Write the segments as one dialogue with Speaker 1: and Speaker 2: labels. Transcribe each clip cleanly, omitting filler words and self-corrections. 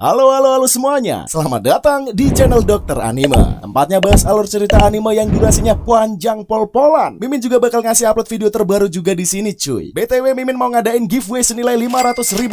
Speaker 1: Halo semuanya, selamat datang di channel Dokter Anime. Tempatnya bahas alur cerita anime yang durasinya panjang pol-polan. Mimin juga bakal ngasih upload video terbaru juga di sini cuy. BTW Mimin mau ngadain giveaway senilai Rp500.000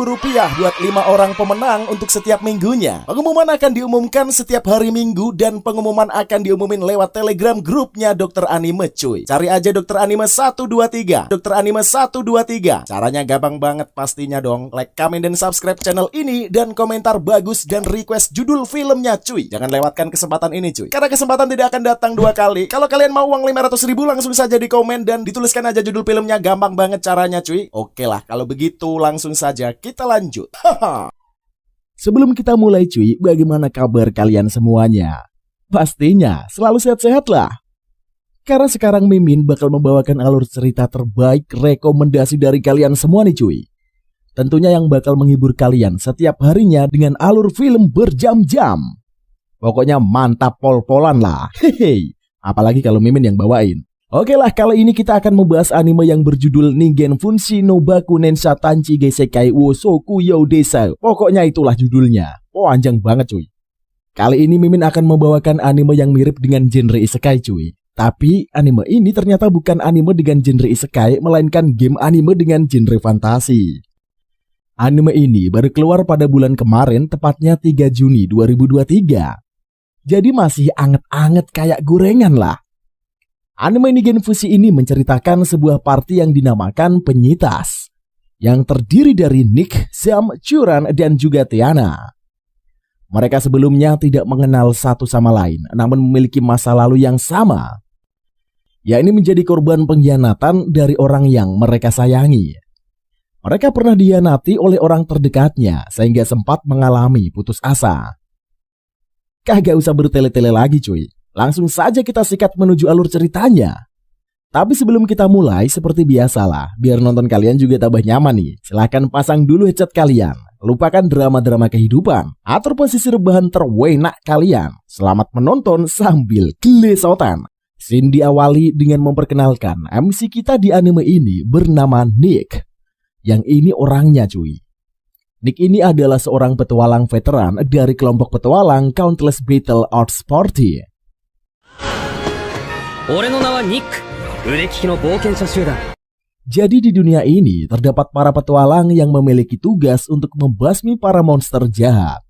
Speaker 1: buat 5 orang pemenang untuk setiap minggunya. Pengumuman akan diumumkan setiap hari Minggu dan pengumuman akan diumumin lewat Telegram grupnya Dokter Anime cuy. Cari aja Dokter Anime 123, Dokter Anime 123. Caranya gampang banget pastinya dong. Like, komen, dan subscribe channel ini dan komentar bagus dan request judul filmnya cuy. Jangan lewatkan kesempatan ini cuy, karena kesempatan tidak akan datang dua kali. Kalau kalian mau uang 500.000 langsung saja di komen dan dituliskan aja judul filmnya. Gampang banget caranya cuy. Oke lah, kalau begitu langsung saja kita lanjut. Sebelum kita mulai cuy, bagaimana kabar kalian semuanya? Pastinya selalu sehat-sehat lah. Karena sekarang Mimin bakal membawakan alur cerita terbaik rekomendasi dari kalian semua nih cuy. Tentunya yang bakal menghibur kalian setiap harinya dengan alur film berjam-jam. Pokoknya mantap pol-polan lah. Hehe. Apalagi kalau Mimin yang bawain. Oke lah, kali ini kita akan membahas anime yang berjudul Ningen Funshi no Baku Nensha Tanchi Gesekai wo Soku Youdesa. Pokoknya itulah judulnya. Panjang banget cuy. Kali ini Mimin akan membawakan anime yang mirip dengan genre isekai cuy. Tapi anime ini ternyata bukan anime dengan genre isekai, melainkan game anime dengan genre fantasi. Anime ini baru keluar pada bulan kemarin, tepatnya 3 Juni 2023. Jadi masih anget-anget kayak gorengan lah. Anime Ningen Funshi ini menceritakan sebuah party yang dinamakan Penyitas, yang terdiri dari Nick, Zam, Churan, dan juga Tiana. Mereka sebelumnya tidak mengenal satu sama lain, namun memiliki masa lalu yang sama, yakni menjadi korban pengkhianatan dari orang yang mereka sayangi. Mereka pernah dikhianati oleh orang terdekatnya sehingga sempat mengalami putus asa. Kagak usah bertele-tele lagi cuy. Langsung saja kita sikat menuju alur ceritanya. Tapi sebelum kita mulai, seperti biasalah, biar nonton kalian juga tambah nyaman nih, silahkan pasang dulu headset kalian. Lupakan drama-drama kehidupan, atur posisi rebahan terwenak kalian. Selamat menonton sambil gelesotan. Scene diawali dengan memperkenalkan MC kita di anime ini bernama Nick. Yang ini orangnya cuy. Nick ini adalah seorang petualang veteran dari kelompok petualang Countless Battle Arts Party. Jadi di dunia ini terdapat para petualang yang memiliki tugas untuk membasmi para monster jahat.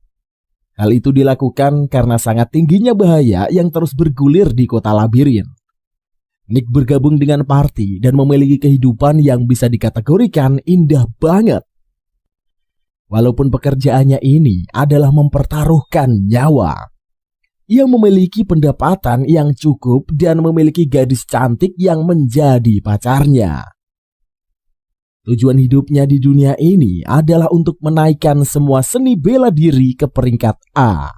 Speaker 1: Hal itu dilakukan karena sangat tingginya bahaya yang terus bergulir di kota labirin. Nick bergabung dengan party dan memiliki kehidupan yang bisa dikategorikan indah banget. Walaupun pekerjaannya ini adalah mempertaruhkan nyawa. Ia memiliki pendapatan yang cukup dan memiliki gadis cantik yang menjadi pacarnya. Tujuan hidupnya di dunia ini adalah untuk menaikkan semua seni bela diri ke peringkat A.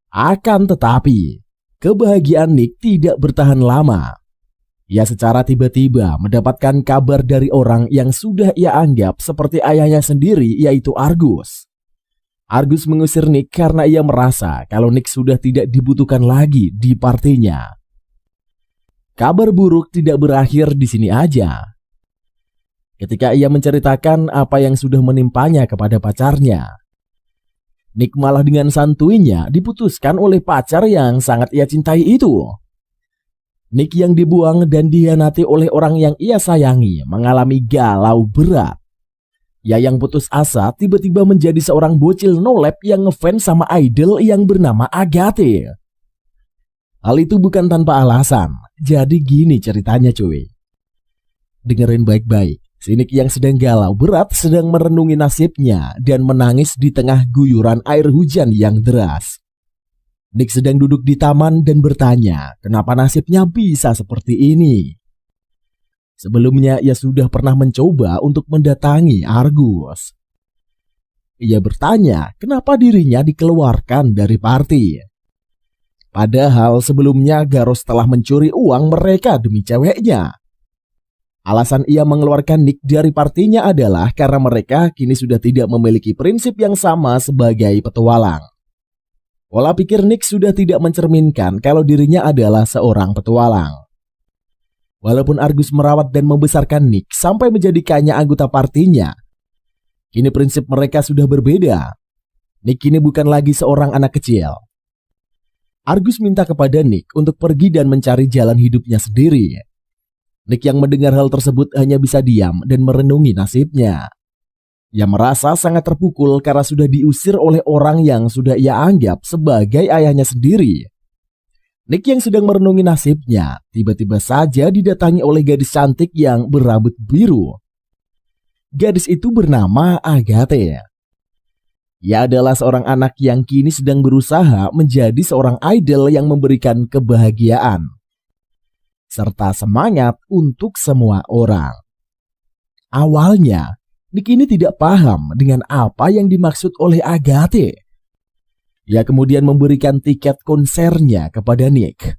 Speaker 1: Akan tetapi, kebahagiaan Nick tidak bertahan lama. Ia secara tiba-tiba mendapatkan kabar dari orang yang sudah ia anggap seperti ayahnya sendiri, yaitu Argus. Argus mengusir Nick karena ia merasa kalau Nick sudah tidak dibutuhkan lagi di partinya. Kabar buruk tidak berakhir di sini aja. Ketika ia menceritakan apa yang sudah menimpanya kepada pacarnya, Nick malah dengan santuinya diputuskan oleh pacar yang sangat ia cintai itu. Nick yang dibuang dan dikhianati oleh orang yang ia sayangi mengalami galau berat. Ia yang putus asa tiba-tiba menjadi seorang bocil no-lab yang ngefans sama idol yang bernama Agate. Hal itu bukan tanpa alasan. Jadi gini ceritanya cuy. Dengerin baik-baik. Si Nick yang sedang galau berat sedang merenungi nasibnya dan menangis di tengah guyuran air hujan yang deras. Nick sedang duduk di taman dan bertanya, kenapa nasibnya bisa seperti ini? Sebelumnya ia sudah pernah mencoba untuk mendatangi Argus. Ia bertanya, kenapa dirinya dikeluarkan dari party? Padahal sebelumnya Garos telah mencuri uang mereka demi ceweknya. Alasan ia mengeluarkan Nick dari partinya adalah karena mereka kini sudah tidak memiliki prinsip yang sama sebagai petualang. Pola pikir Nick sudah tidak mencerminkan kalau dirinya adalah seorang petualang. Walaupun Argus merawat dan membesarkan Nick sampai menjadikannya anggota partinya, kini prinsip mereka sudah berbeda. Nick kini bukan lagi seorang anak kecil. Argus minta kepada Nick untuk pergi dan mencari jalan hidupnya sendiri. Nick yang mendengar hal tersebut hanya bisa diam dan merenungi nasibnya. Ia merasa sangat terpukul karena sudah diusir oleh orang yang sudah ia anggap sebagai ayahnya sendiri. Nick yang sedang merenungi nasibnya, tiba-tiba saja didatangi oleh gadis cantik yang berambut biru. Gadis itu bernama Agathe. Ia adalah seorang anak yang kini sedang berusaha menjadi seorang idol yang memberikan kebahagiaan serta semangat untuk semua orang. Awalnya, Nick ini tidak paham dengan apa yang dimaksud oleh Agathe. Ia kemudian memberikan tiket konsernya kepada Nick.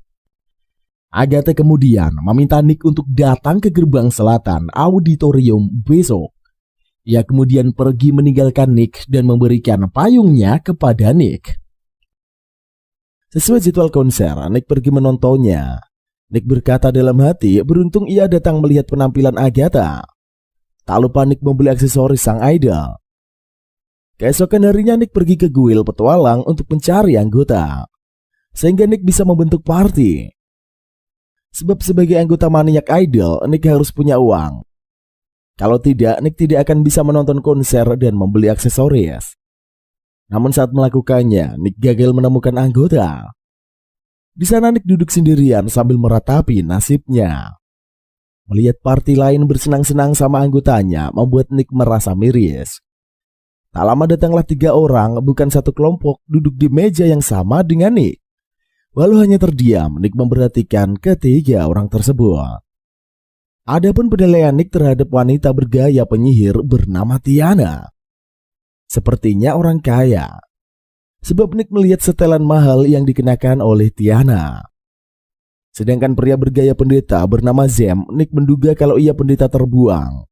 Speaker 1: Agathe kemudian meminta Nick untuk datang ke gerbang selatan auditorium besok. Ia kemudian pergi meninggalkan Nick dan memberikan payungnya kepada Nick. Sesuai jadwal konser, Nick pergi menontonnya. Nick berkata dalam hati, beruntung ia datang melihat penampilan Agatha. Tak lupa Nick membeli aksesoris sang idol. Keesokan harinya Nick pergi ke kuil petualang untuk mencari anggota, sehingga Nick bisa membentuk party. Sebab sebagai anggota Maniac Idol, Nick harus punya uang. Kalau tidak, Nick tidak akan bisa menonton konser dan membeli aksesoris. Namun saat melakukannya, Nick gagal menemukan anggota. Di sana Nick duduk sendirian sambil meratapi nasibnya. Melihat party lain bersenang-senang sama anggotanya membuat Nick merasa miris. Tak lama datanglah 3 orang, bukan satu kelompok, duduk di meja yang sama dengan Nick. Walau hanya terdiam, Nick memperhatikan ketiga orang tersebut. Adapun penilaian Nick terhadap wanita bergaya penyihir bernama Tiana. Sepertinya orang kaya. Sebab Nick melihat setelan mahal yang dikenakan oleh Tiana. Sedangkan pria bergaya pendeta bernama Zem, Nick menduga kalau ia pendeta terbuang.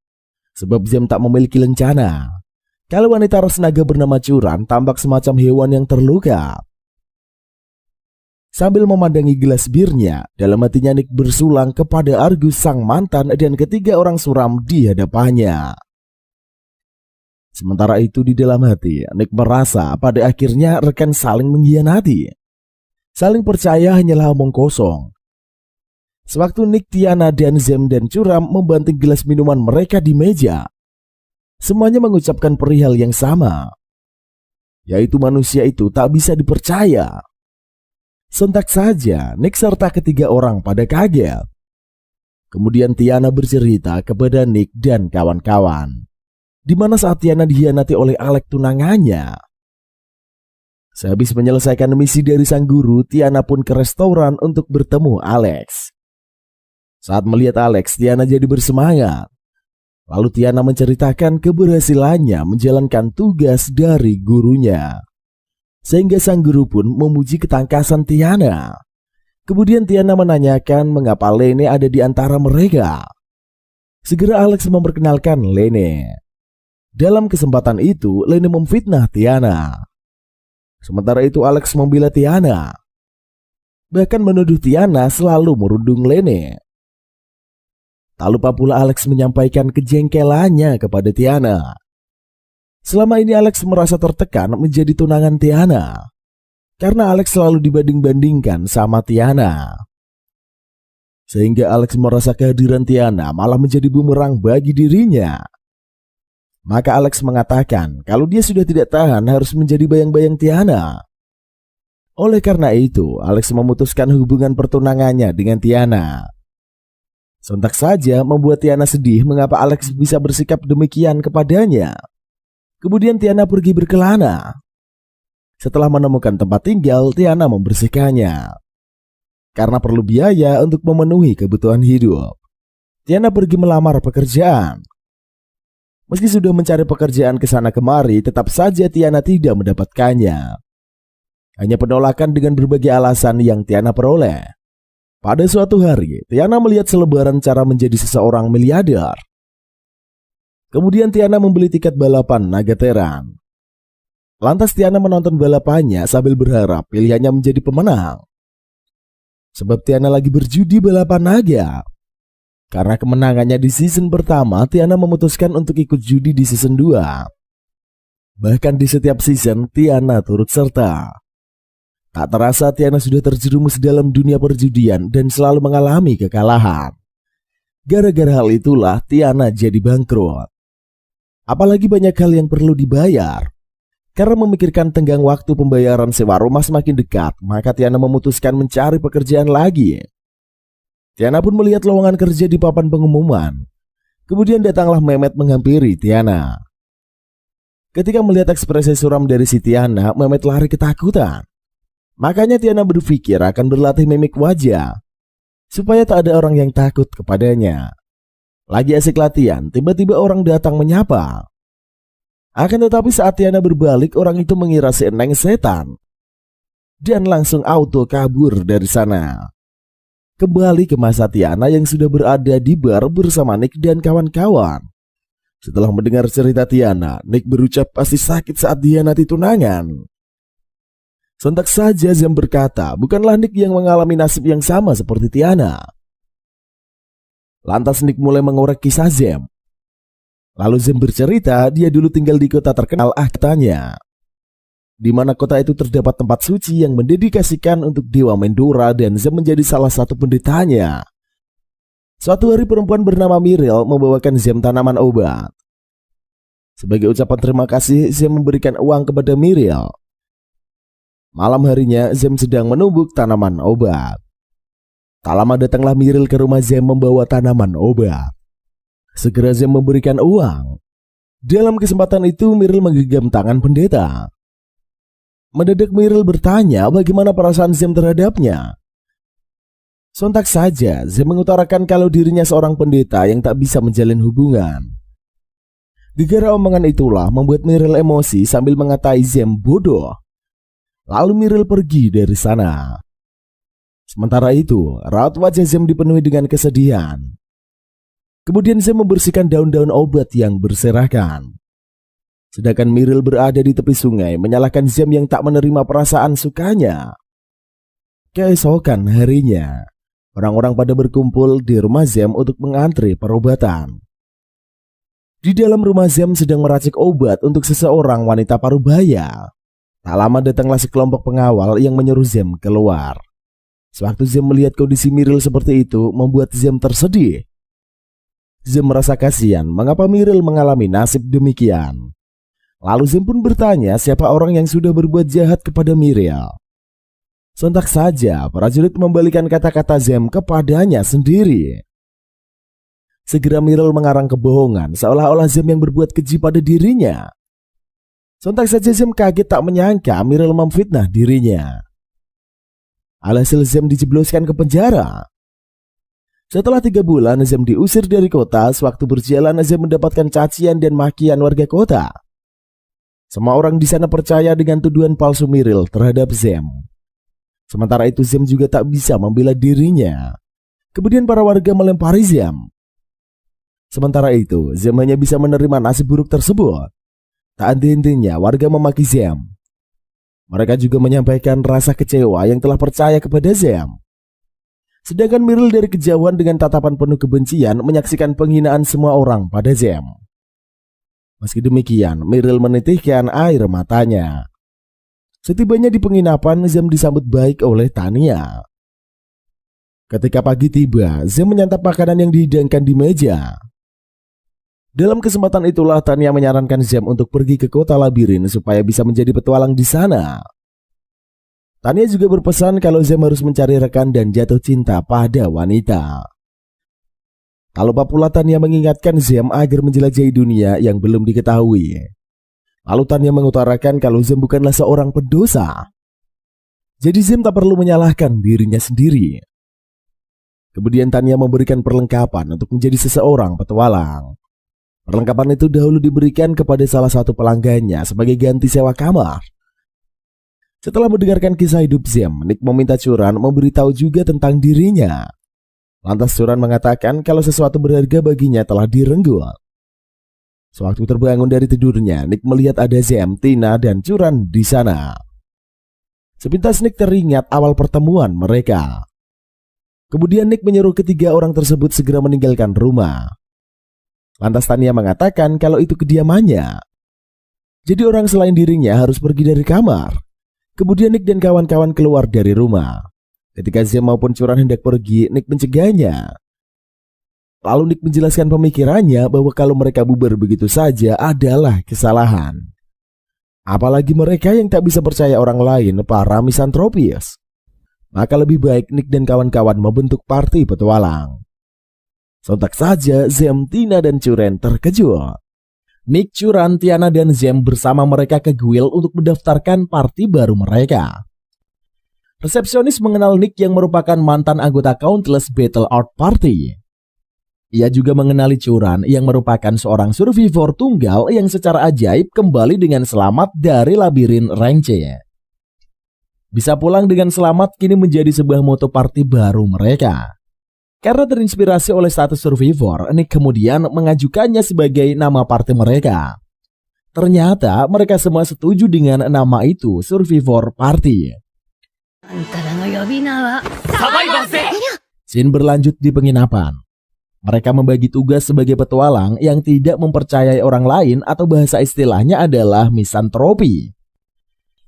Speaker 1: Sebab Zem tak memiliki lencana. Kalau wanita resnaga bernama Curan tampak semacam hewan yang terluka. Sambil memandangi gelas birnya, dalam hatinya Nick bersulang kepada Argus sang mantan dan ketiga orang suram di hadapannya. Sementara itu di dalam hati, Nick merasa pada akhirnya rekan saling mengkhianati. Saling percaya hanyalah omong kosong. Sewaktu Nick, Tiana, dan Zem dan Curam membanting gelas minuman mereka di meja, semuanya mengucapkan perihal yang sama, yaitu manusia itu tak bisa dipercaya. Sontak saja Nick serta ketiga orang pada kaget. Kemudian Tiana bercerita kepada Nick dan kawan-kawan, di mana saat Tiana dikhianati oleh Alex tunangannya. Sehabis menyelesaikan misi dari sang guru, Tiana pun ke restoran untuk bertemu Alex. Saat melihat Alex, Tiana jadi bersemangat. Lalu Tiana menceritakan keberhasilannya menjalankan tugas dari gurunya. Sehingga sang guru pun memuji ketangkasan Tiana. Kemudian Tiana menanyakan mengapa Lene ada di antara mereka. Segera Alex memperkenalkan Lene. Dalam kesempatan itu, Lene memfitnah Tiana. Sementara itu Alex membela Tiana, bahkan menuduh Tiana selalu merundung Lene. Tak lupa pula Alex menyampaikan kejengkelannya kepada Tiana. Selama ini Alex merasa tertekan menjadi tunangan Tiana, karena Alex selalu dibanding-bandingkan sama Tiana. Sehingga Alex merasa kehadiran Tiana malah menjadi bumerang bagi dirinya. Maka Alex mengatakan kalau dia sudah tidak tahan harus menjadi bayang-bayang Tiana. Oleh karena itu, Alex memutuskan hubungan pertunangannya dengan Tiana. Sontak saja membuat Tiana sedih mengapa Alex bisa bersikap demikian kepadanya. Kemudian Tiana pergi berkelana. Setelah menemukan tempat tinggal, Tiana membersihkannya. Karena perlu biaya untuk memenuhi kebutuhan hidup, Tiana pergi melamar pekerjaan. Meski sudah mencari pekerjaan ke sana kemari, tetap saja Tiana tidak mendapatkannya. Hanya penolakan dengan berbagai alasan yang Tiana peroleh. Pada suatu hari, Tiana melihat selebaran cara menjadi seseorang miliarder. Kemudian Tiana membeli tiket balapan naga teran. Lantas Tiana menonton balapannya sambil berharap pilihannya menjadi pemenang. Sebab Tiana lagi berjudi balapan naga. Karena kemenangannya di season pertama, Tiana memutuskan untuk ikut judi di season 2. Bahkan di setiap season, Tiana turut serta. Tak terasa Tiana sudah terjerumus dalam dunia perjudian dan selalu mengalami kekalahan. Gara-gara hal itulah Tiana jadi bangkrut. Apalagi banyak hal yang perlu dibayar. Karena memikirkan tenggang waktu pembayaran sewa rumah semakin dekat, maka Tiana memutuskan mencari pekerjaan lagi. Tiana pun melihat lowongan kerja di papan pengumuman. Kemudian datanglah Mehmet menghampiri Tiana. Ketika melihat ekspresi suram dari si Tiana, Mehmet lari ketakutan. Makanya Tiana berpikir akan berlatih mimik wajah, supaya tak ada orang yang takut kepadanya. Lagi asik latihan, tiba-tiba orang datang menyapa. Akan tetapi saat Tiana berbalik, orang itu mengira si Eneng setan dan langsung auto kabur dari sana. Kembali ke masa Tiana yang sudah berada di bar bersama Nick dan kawan-kawan. Setelah mendengar cerita Tiana, Nick berucap pasti sakit saat dihianati tunangan. Sontak saja Zem berkata, bukanlah Nick yang mengalami nasib yang sama seperti Tiana. Lantas Nick mulai mengorek kisah Zem. Lalu Zem bercerita dia dulu tinggal di kota terkenal katanya, di mana kota itu terdapat tempat suci yang mendedikasikan untuk Dewa Mendora dan Zem menjadi salah satu pendetanya. Suatu hari perempuan bernama Mirel membawakan Zem tanaman obat. Sebagai ucapan terima kasih, Zem memberikan uang kepada Mirel. Malam harinya Zem sedang menumbuk tanaman obat. Tak lama datanglah Mirel ke rumah Zem membawa tanaman obat. Segera Zem memberikan uang. Dalam kesempatan itu Mirel menggenggam tangan pendeta. Mendadak Mirel bertanya bagaimana perasaan Zem terhadapnya. Sontak saja Zem mengutarakan kalau dirinya seorang pendeta yang tak bisa menjalin hubungan. Gara-gara omongan itulah membuat Mirel emosi sambil mengatai Zem bodoh. Lalu Mirel pergi dari sana. Sementara itu, raut wajah Zem dipenuhi dengan kesedihan. Kemudian Zem membersihkan daun-daun obat yang berserakan. Sedangkan Mirel berada di tepi sungai menyalahkan Zem yang tak menerima perasaan sukanya. Keesokan harinya, orang-orang pada berkumpul di rumah Zem untuk mengantri perobatan. Di dalam rumah Zem sedang meracik obat untuk seseorang wanita parubaya. Tak lama datanglah sekelompok pengawal yang menyuruh Zem keluar. Sewaktu Zem melihat kondisi Mirel seperti itu membuat Zem tersedih. Zem merasa kasihan mengapa Mirel mengalami nasib demikian. Lalu Zem pun bertanya siapa orang yang sudah berbuat jahat kepada Mirel. Sontak saja prajurit membalikan kata-kata Zem kepadanya sendiri. Segera Mirel mengarang kebohongan seolah-olah Zem yang berbuat keji pada dirinya. Sontak saja Zem kaget tak menyangka Mirel memfitnah dirinya. Alhasil Zem dijebloskan ke penjara. Setelah 3 bulan Zem diusir dari kota. Sewaktu berjalan Zem mendapatkan cacian dan makian warga kota. Semua orang di sana percaya dengan tuduhan palsu Mirel terhadap Zem. Sementara itu Zem juga tak bisa membela dirinya. Kemudian para warga melempari Zem. Sementara itu Zem hanya bisa menerima nasib buruk tersebut. Tak henti-hentinya warga memaki Zem. Mereka juga menyampaikan rasa kecewa yang telah percaya kepada Zem. Sedangkan Mirel dari kejauhan dengan tatapan penuh kebencian menyaksikan penghinaan semua orang pada Zem. Meski demikian, Mirel menitikkan air matanya. Setibanya di penginapan, Zem disambut baik oleh Tania. Ketika pagi tiba, Zem menyantap makanan yang dihidangkan di meja. Dalam kesempatan itulah Tania menyarankan Zem untuk pergi ke kota labirin supaya bisa menjadi petualang di sana. Tania juga berpesan kalau Zem harus mencari rekan dan jatuh cinta pada wanita. Tak lupa pula Tania mengingatkan Zem agar menjelajahi dunia yang belum diketahui. Lalu Tania mengutarakan kalau Zem bukanlah seorang pendosa. Jadi Zem tak perlu menyalahkan dirinya sendiri. Kemudian Tania memberikan perlengkapan untuk menjadi seseorang petualang. Perlengkapan itu dahulu diberikan kepada salah satu pelanggannya sebagai ganti sewa kamar. Setelah mendengarkan kisah hidup Zem, Nick meminta Curan memberitahu juga tentang dirinya. Lantas Curan mengatakan kalau sesuatu berharga baginya telah direnggut. Sewaktu terbangun dari tidurnya, Nick melihat ada Zem, Tina, dan Curan di sana. Sepintas Nick teringat awal pertemuan mereka. Kemudian Nick menyuruh ketiga orang tersebut segera meninggalkan rumah. Lantas Tania mengatakan kalau itu kediamannya. Jadi orang selain dirinya harus pergi dari kamar. Kemudian Nick dan kawan-kawan keluar dari rumah. Ketika Zem maupun Curan hendak pergi, Nick mencegahnya. Lalu Nick menjelaskan pemikirannya bahwa kalau mereka bubar begitu saja adalah kesalahan. Apalagi mereka yang tak bisa percaya orang lain, para misantropis. Maka lebih baik Nick dan kawan-kawan membentuk party petualang. Sontak saja Zem, Tina, dan Curen terkejut. Nick, Curan, Tiana, dan Zem bersama mereka ke guild untuk mendaftarkan party baru mereka. Resepsionis mengenal Nick yang merupakan mantan anggota Countless Battle Art Party. Ia juga mengenali Curan yang merupakan seorang survivor tunggal yang secara ajaib kembali dengan selamat dari labirin rank C. Bisa pulang dengan selamat kini menjadi sebuah moto party baru mereka. Karena terinspirasi oleh status survivor, Nick kemudian mengajukannya sebagai nama party mereka. Ternyata mereka semua setuju dengan nama itu, Survivor Party. Scene berlanjut di penginapan. Mereka membagi tugas sebagai petualang yang tidak mempercayai orang lain atau bahasa istilahnya adalah misantropi.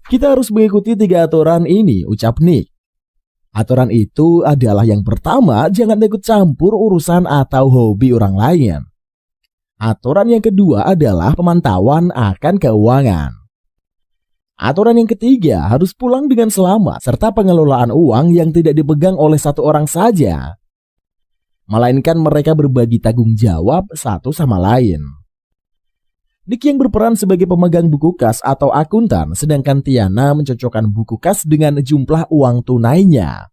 Speaker 1: Kita harus mengikuti 3 aturan ini, ucap Nick. Aturan itu adalah yang pertama, jangan ikut campur urusan atau hobi orang lain. Aturan yang kedua adalah pemantauan akan keuangan. Aturan yang ketiga, harus pulang dengan selamat serta pengelolaan uang yang tidak dipegang oleh satu orang saja, melainkan mereka berbagi tanggung jawab satu sama lain. Nick yang berperan sebagai pemegang buku kas atau akuntan, sedangkan Tiana mencocokkan buku kas dengan jumlah uang tunainya.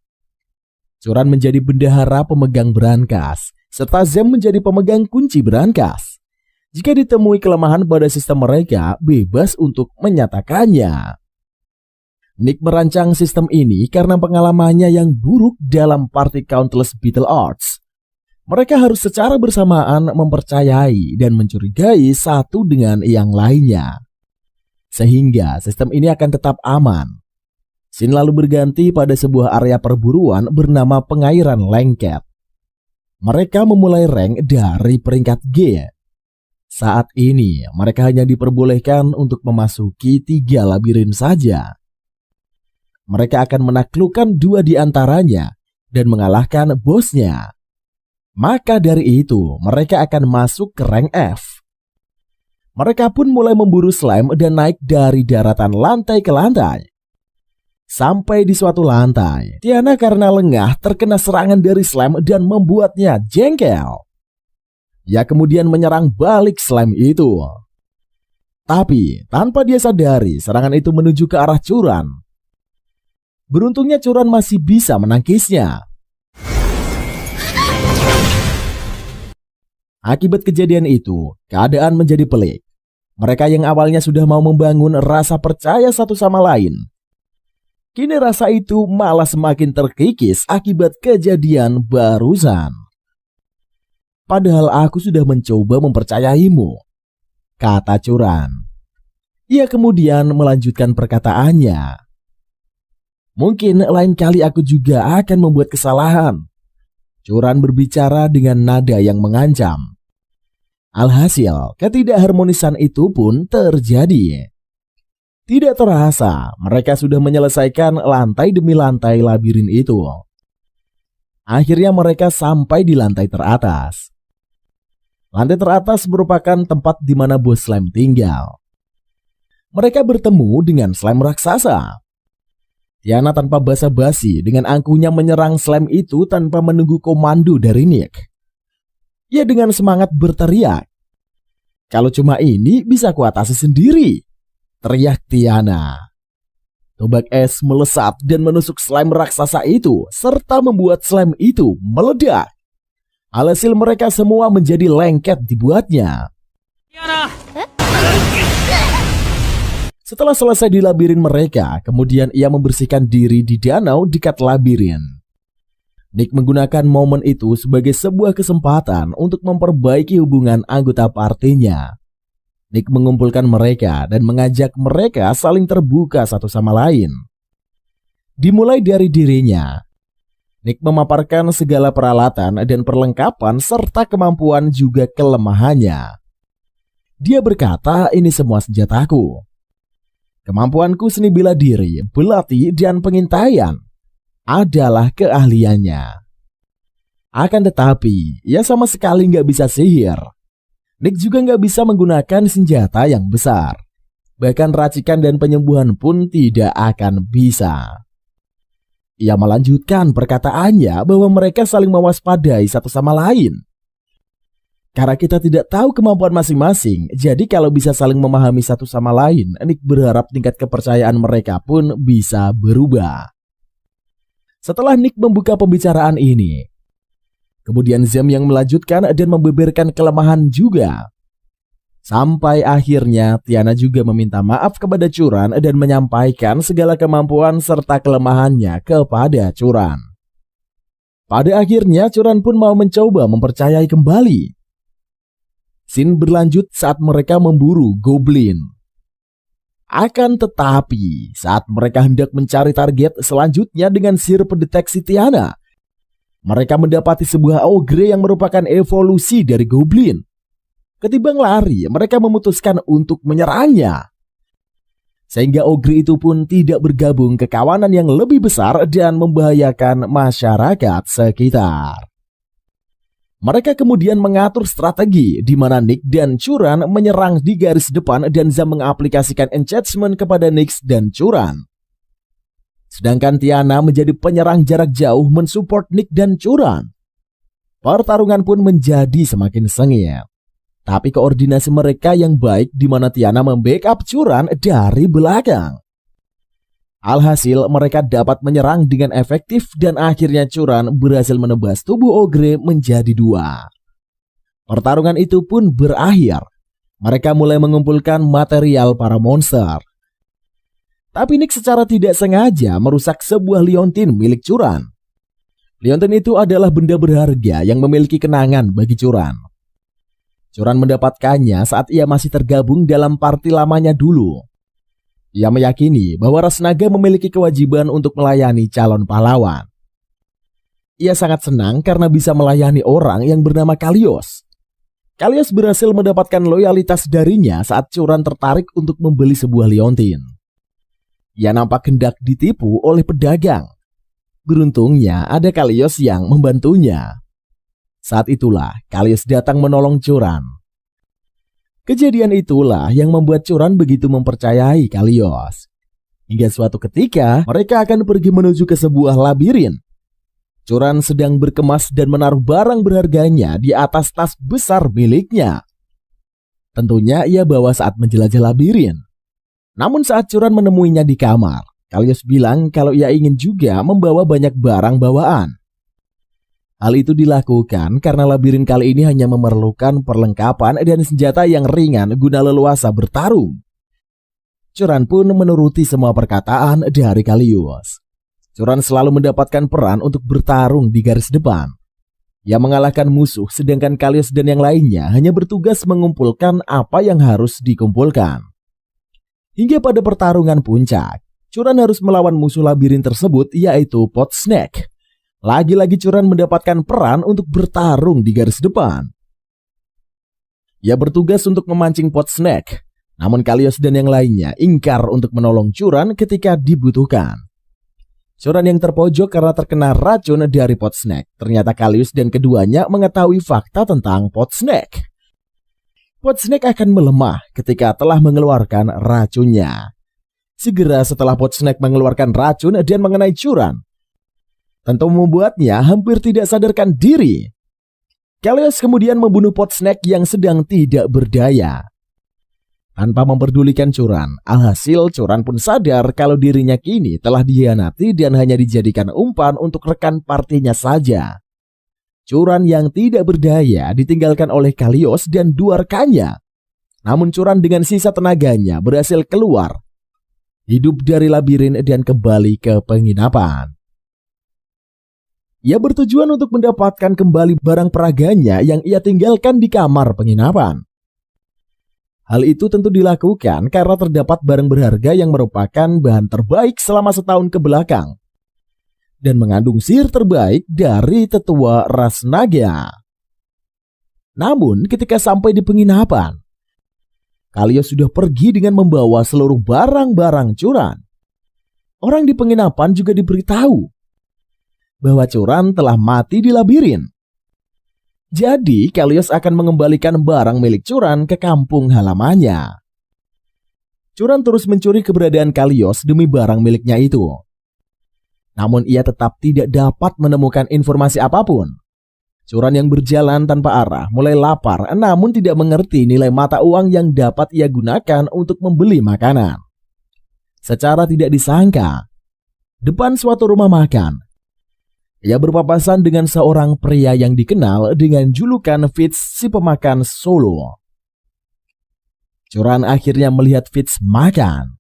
Speaker 1: Curan menjadi bendahara pemegang brankas, serta Zem menjadi pemegang kunci brankas. Jika ditemui kelemahan pada sistem mereka, bebas untuk menyatakannya. Nick merancang sistem ini karena pengalamannya yang buruk dalam party Countless Battle Arts. Mereka harus secara bersamaan mempercayai dan mencurigai satu dengan yang lainnya. Sehingga sistem ini akan tetap aman. Scene lalu berganti pada sebuah area perburuan bernama Pengairan Lengket. Mereka memulai rank dari peringkat G. Saat ini mereka hanya diperbolehkan untuk memasuki 3 labirin saja. Mereka akan menaklukkan 2 di antaranya dan mengalahkan bosnya. Maka dari itu, mereka akan masuk ke rank F. Mereka pun mulai memburu slime dan naik dari daratan lantai ke lantai. Sampai di suatu lantai, Tiana karena lengah terkena serangan dari slime dan membuatnya jengkel. Ia kemudian menyerang balik slime itu. Tapi, tanpa dia sadari, serangan itu menuju ke arah Curan. Beruntungnya Curan masih bisa menangkisnya. Akibat kejadian itu, keadaan menjadi pelik. Mereka yang awalnya sudah mau membangun rasa percaya satu sama lain, kini rasa itu malah semakin terkikis akibat kejadian barusan. Padahal aku sudah mencoba mempercayaimu, kata Curan. Ia kemudian melanjutkan perkataannya. Mungkin lain kali aku juga akan membuat kesalahan. Curan berbicara dengan nada yang mengancam. Alhasil, ketidakharmonisan itu pun terjadi. Tidak terasa, mereka sudah menyelesaikan lantai demi lantai labirin itu. Akhirnya mereka sampai di lantai teratas. Lantai teratas merupakan tempat di mana bos slime tinggal. Mereka bertemu dengan slime raksasa. Tiana tanpa basa-basi dengan angkuhnya menyerang slime itu tanpa menunggu komando dari Nick. Ia dengan semangat berteriak, "Kalau cuma ini bisa kuatasi sendiri," teriak Tiana. Tombak es melesat dan menusuk slime raksasa itu serta membuat slime itu meledak. Alhasil mereka semua menjadi lengket dibuatnya. Tiana. Setelah selesai di labirin mereka, kemudian ia membersihkan diri di danau dekat labirin. Nick menggunakan momen itu sebagai sebuah kesempatan untuk memperbaiki hubungan anggota partinya. Nick mengumpulkan mereka dan mengajak mereka saling terbuka satu sama lain. Dimulai dari dirinya, Nick memaparkan segala peralatan dan perlengkapan serta kemampuan juga kelemahannya. Dia berkata, ini semua senjataku. Kemampuanku seni bela diri, belati, dan pengintaian adalah keahliannya. Akan tetapi, ia sama sekali nggak bisa sihir. Nick juga nggak bisa menggunakan senjata yang besar. Bahkan racikan dan penyembuhan pun tidak akan bisa. Ia melanjutkan perkataannya bahwa mereka saling mewaspadai satu sama lain. Karena kita tidak tahu kemampuan masing-masing, jadi kalau bisa saling memahami satu sama lain, Nick berharap tingkat kepercayaan mereka pun bisa berubah. Setelah Nick membuka pembicaraan ini, kemudian Zem yang melanjutkan dan membeberkan kelemahan juga. Sampai akhirnya Tiana juga meminta maaf kepada Curan dan menyampaikan segala kemampuan serta kelemahannya kepada Curan. Pada akhirnya Curan pun mau mencoba mempercayai kembali. Scene berlanjut saat mereka memburu goblin. Akan tetapi saat mereka hendak mencari target selanjutnya dengan sihir pendeteksi Tiana, mereka mendapati sebuah ogre yang merupakan evolusi dari goblin. Ketimbang lari, mereka memutuskan untuk menyerangnya. Sehingga ogre itu pun tidak bergabung ke kawanan yang lebih besar dan membahayakan masyarakat sekitar. Mereka kemudian mengatur strategi di mana Nick dan Curan menyerang di garis depan dan Zam mengaplikasikan enchantment kepada Nick dan Curan. Sedangkan Tiana menjadi penyerang jarak jauh mensupport Nick dan Curan. Pertarungan pun menjadi semakin sengit. Tapi koordinasi mereka yang baik di mana Tiana membackup Curan dari belakang. Alhasil mereka dapat menyerang dengan efektif dan akhirnya Curan berhasil menebas tubuh ogre menjadi dua. Pertarungan itu pun berakhir. Mereka mulai mengumpulkan material para monster. Tapi Nick secara tidak sengaja merusak sebuah liontin milik Curan. Liontin itu adalah benda berharga yang memiliki kenangan bagi Curan. Curan mendapatkannya saat ia masih tergabung dalam party lamanya dulu. Ia meyakini bahwa ras naga memiliki kewajiban untuk melayani calon pahlawan. Ia sangat senang karena bisa melayani orang yang bernama Kalios. Kalios berhasil mendapatkan loyalitas darinya saat Curan tertarik untuk membeli sebuah liontin. Ia nampak hendak ditipu oleh pedagang. Beruntungnya ada Kalios yang membantunya. Saat itulah Kalios datang menolong Curan. Kejadian itulah yang membuat Curan begitu mempercayai Kalios. Hingga suatu ketika mereka akan pergi menuju ke sebuah labirin. Curan sedang berkemas dan menaruh barang berharganya di atas tas besar miliknya. Tentunya ia bawa saat menjelajah labirin. Namun saat Curan menemuinya di kamar, Kalios bilang kalau ia ingin juga membawa banyak barang bawaan. Hal itu dilakukan karena labirin kali ini hanya memerlukan perlengkapan dan senjata yang ringan guna leluasa bertarung. Curan pun menuruti semua perkataan dari Kalios. Curan selalu mendapatkan peran untuk bertarung di garis depan. Ia mengalahkan musuh sedangkan Kalios dan yang lainnya hanya bertugas mengumpulkan apa yang harus dikumpulkan. Hingga pada pertarungan puncak, Curan harus melawan musuh labirin tersebut yaitu Pot Snake. Lagi-lagi Curan mendapatkan peran untuk bertarung di garis depan. Ia bertugas untuk memancing Pot Snake, namun Kalios dan yang lainnya ingkar untuk menolong Curan ketika dibutuhkan. Curan yang terpojok karena terkena racun dari Pot Snake. Ternyata Kalios dan keduanya mengetahui fakta tentang Pot Snake. Pot Snake akan melemah ketika telah mengeluarkan racunnya. Segera setelah Pot Snake mengeluarkan racun dan mengenai Curan, tentu membuatnya hampir tidak sadarkan diri. Kalios kemudian membunuh Pot Snake yang sedang tidak berdaya. Tanpa memperdulikan Curan, alhasil Curan pun sadar kalau dirinya kini telah dikhianati dan hanya dijadikan umpan untuk rekan partinya saja. Curan yang tidak berdaya ditinggalkan oleh Kalios dan dua rekannya. Namun Curan dengan sisa tenaganya berhasil keluar, hidup dari labirin dan kembali ke penginapan. Ia bertujuan untuk mendapatkan kembali barang peraganya yang ia tinggalkan di kamar penginapan. Hal itu tentu dilakukan karena terdapat barang berharga yang merupakan bahan terbaik selama setahun ke belakang dan mengandung sihir terbaik dari tetua ras naga. Namun ketika sampai di penginapan, Kalios sudah pergi dengan membawa seluruh barang-barang Curan. Orang di penginapan juga diberitahu bahwa Curan telah mati di labirin. Jadi Kalios akan mengembalikan barang milik Curan ke kampung halamannya. Curan terus mencuri keberadaan Kalios demi barang miliknya itu. Namun ia tetap tidak dapat menemukan informasi apapun. Curan yang berjalan tanpa arah mulai lapar, namun tidak mengerti nilai mata uang yang dapat ia gunakan untuk membeli makanan. Secara tidak disangka, depan suatu rumah makan, ia berpapasan dengan seorang pria yang dikenal dengan julukan Fitz si pemakan Solo. Curan akhirnya melihat Fitz makan.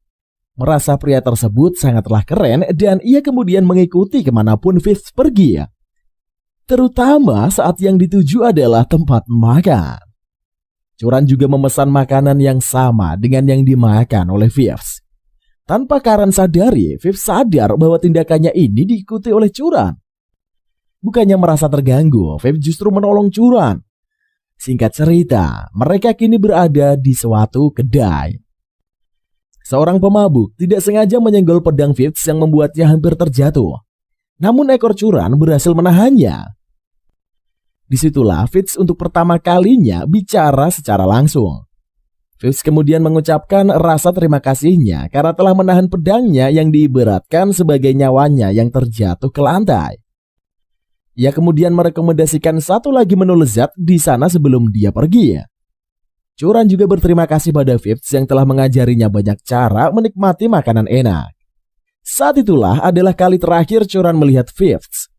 Speaker 1: Merasa pria tersebut sangatlah keren dan ia kemudian mengikuti kemanapun Fitz pergi. Terutama saat yang dituju adalah tempat makan. Curan juga memesan makanan yang sama dengan yang dimakan oleh Fitz. Tanpa Karen sadari, Fitz sadar bahwa tindakannya ini diikuti oleh Curan. Bukannya merasa terganggu, Fitz justru menolong Curan. Singkat cerita, mereka kini berada di suatu kedai. Seorang pemabuk tidak sengaja menyenggol pedang Fitz yang membuatnya hampir terjatuh. Namun ekor Curan berhasil menahannya. Disitulah Fitz untuk pertama kalinya bicara secara langsung. Fitz kemudian mengucapkan rasa terima kasihnya karena telah menahan pedangnya yang diibaratkan sebagai nyawanya yang terjatuh ke lantai. Ia kemudian merekomendasikan satu lagi menu lezat di sana sebelum dia pergi. Curan juga berterima kasih pada Fitz yang telah mengajarinya banyak cara menikmati makanan enak. Saat itulah adalah kali terakhir Curan melihat Fitz.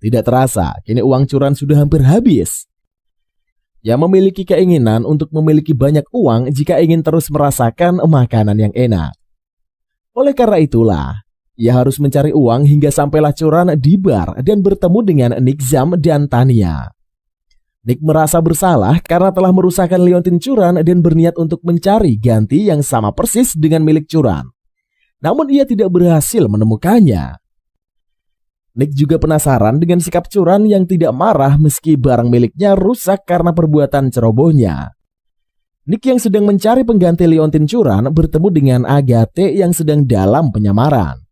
Speaker 1: Tidak terasa, kini uang Curan sudah hampir habis. Ia memiliki keinginan untuk memiliki banyak uang jika ingin terus merasakan makanan yang enak. Oleh karena itulah, ia harus mencari uang hingga sampailah Curan di bar dan bertemu dengan Nick Zam dan Tania. Nick merasa bersalah karena telah merusakkan liontin Curan dan berniat untuk mencari ganti yang sama persis dengan milik Curan. Namun ia tidak berhasil menemukannya. Nick juga penasaran dengan sikap Curan yang tidak marah meski barang miliknya rusak karena perbuatan cerobohnya. Nick yang sedang mencari pengganti liontin Curan bertemu dengan Agathe yang sedang dalam penyamaran.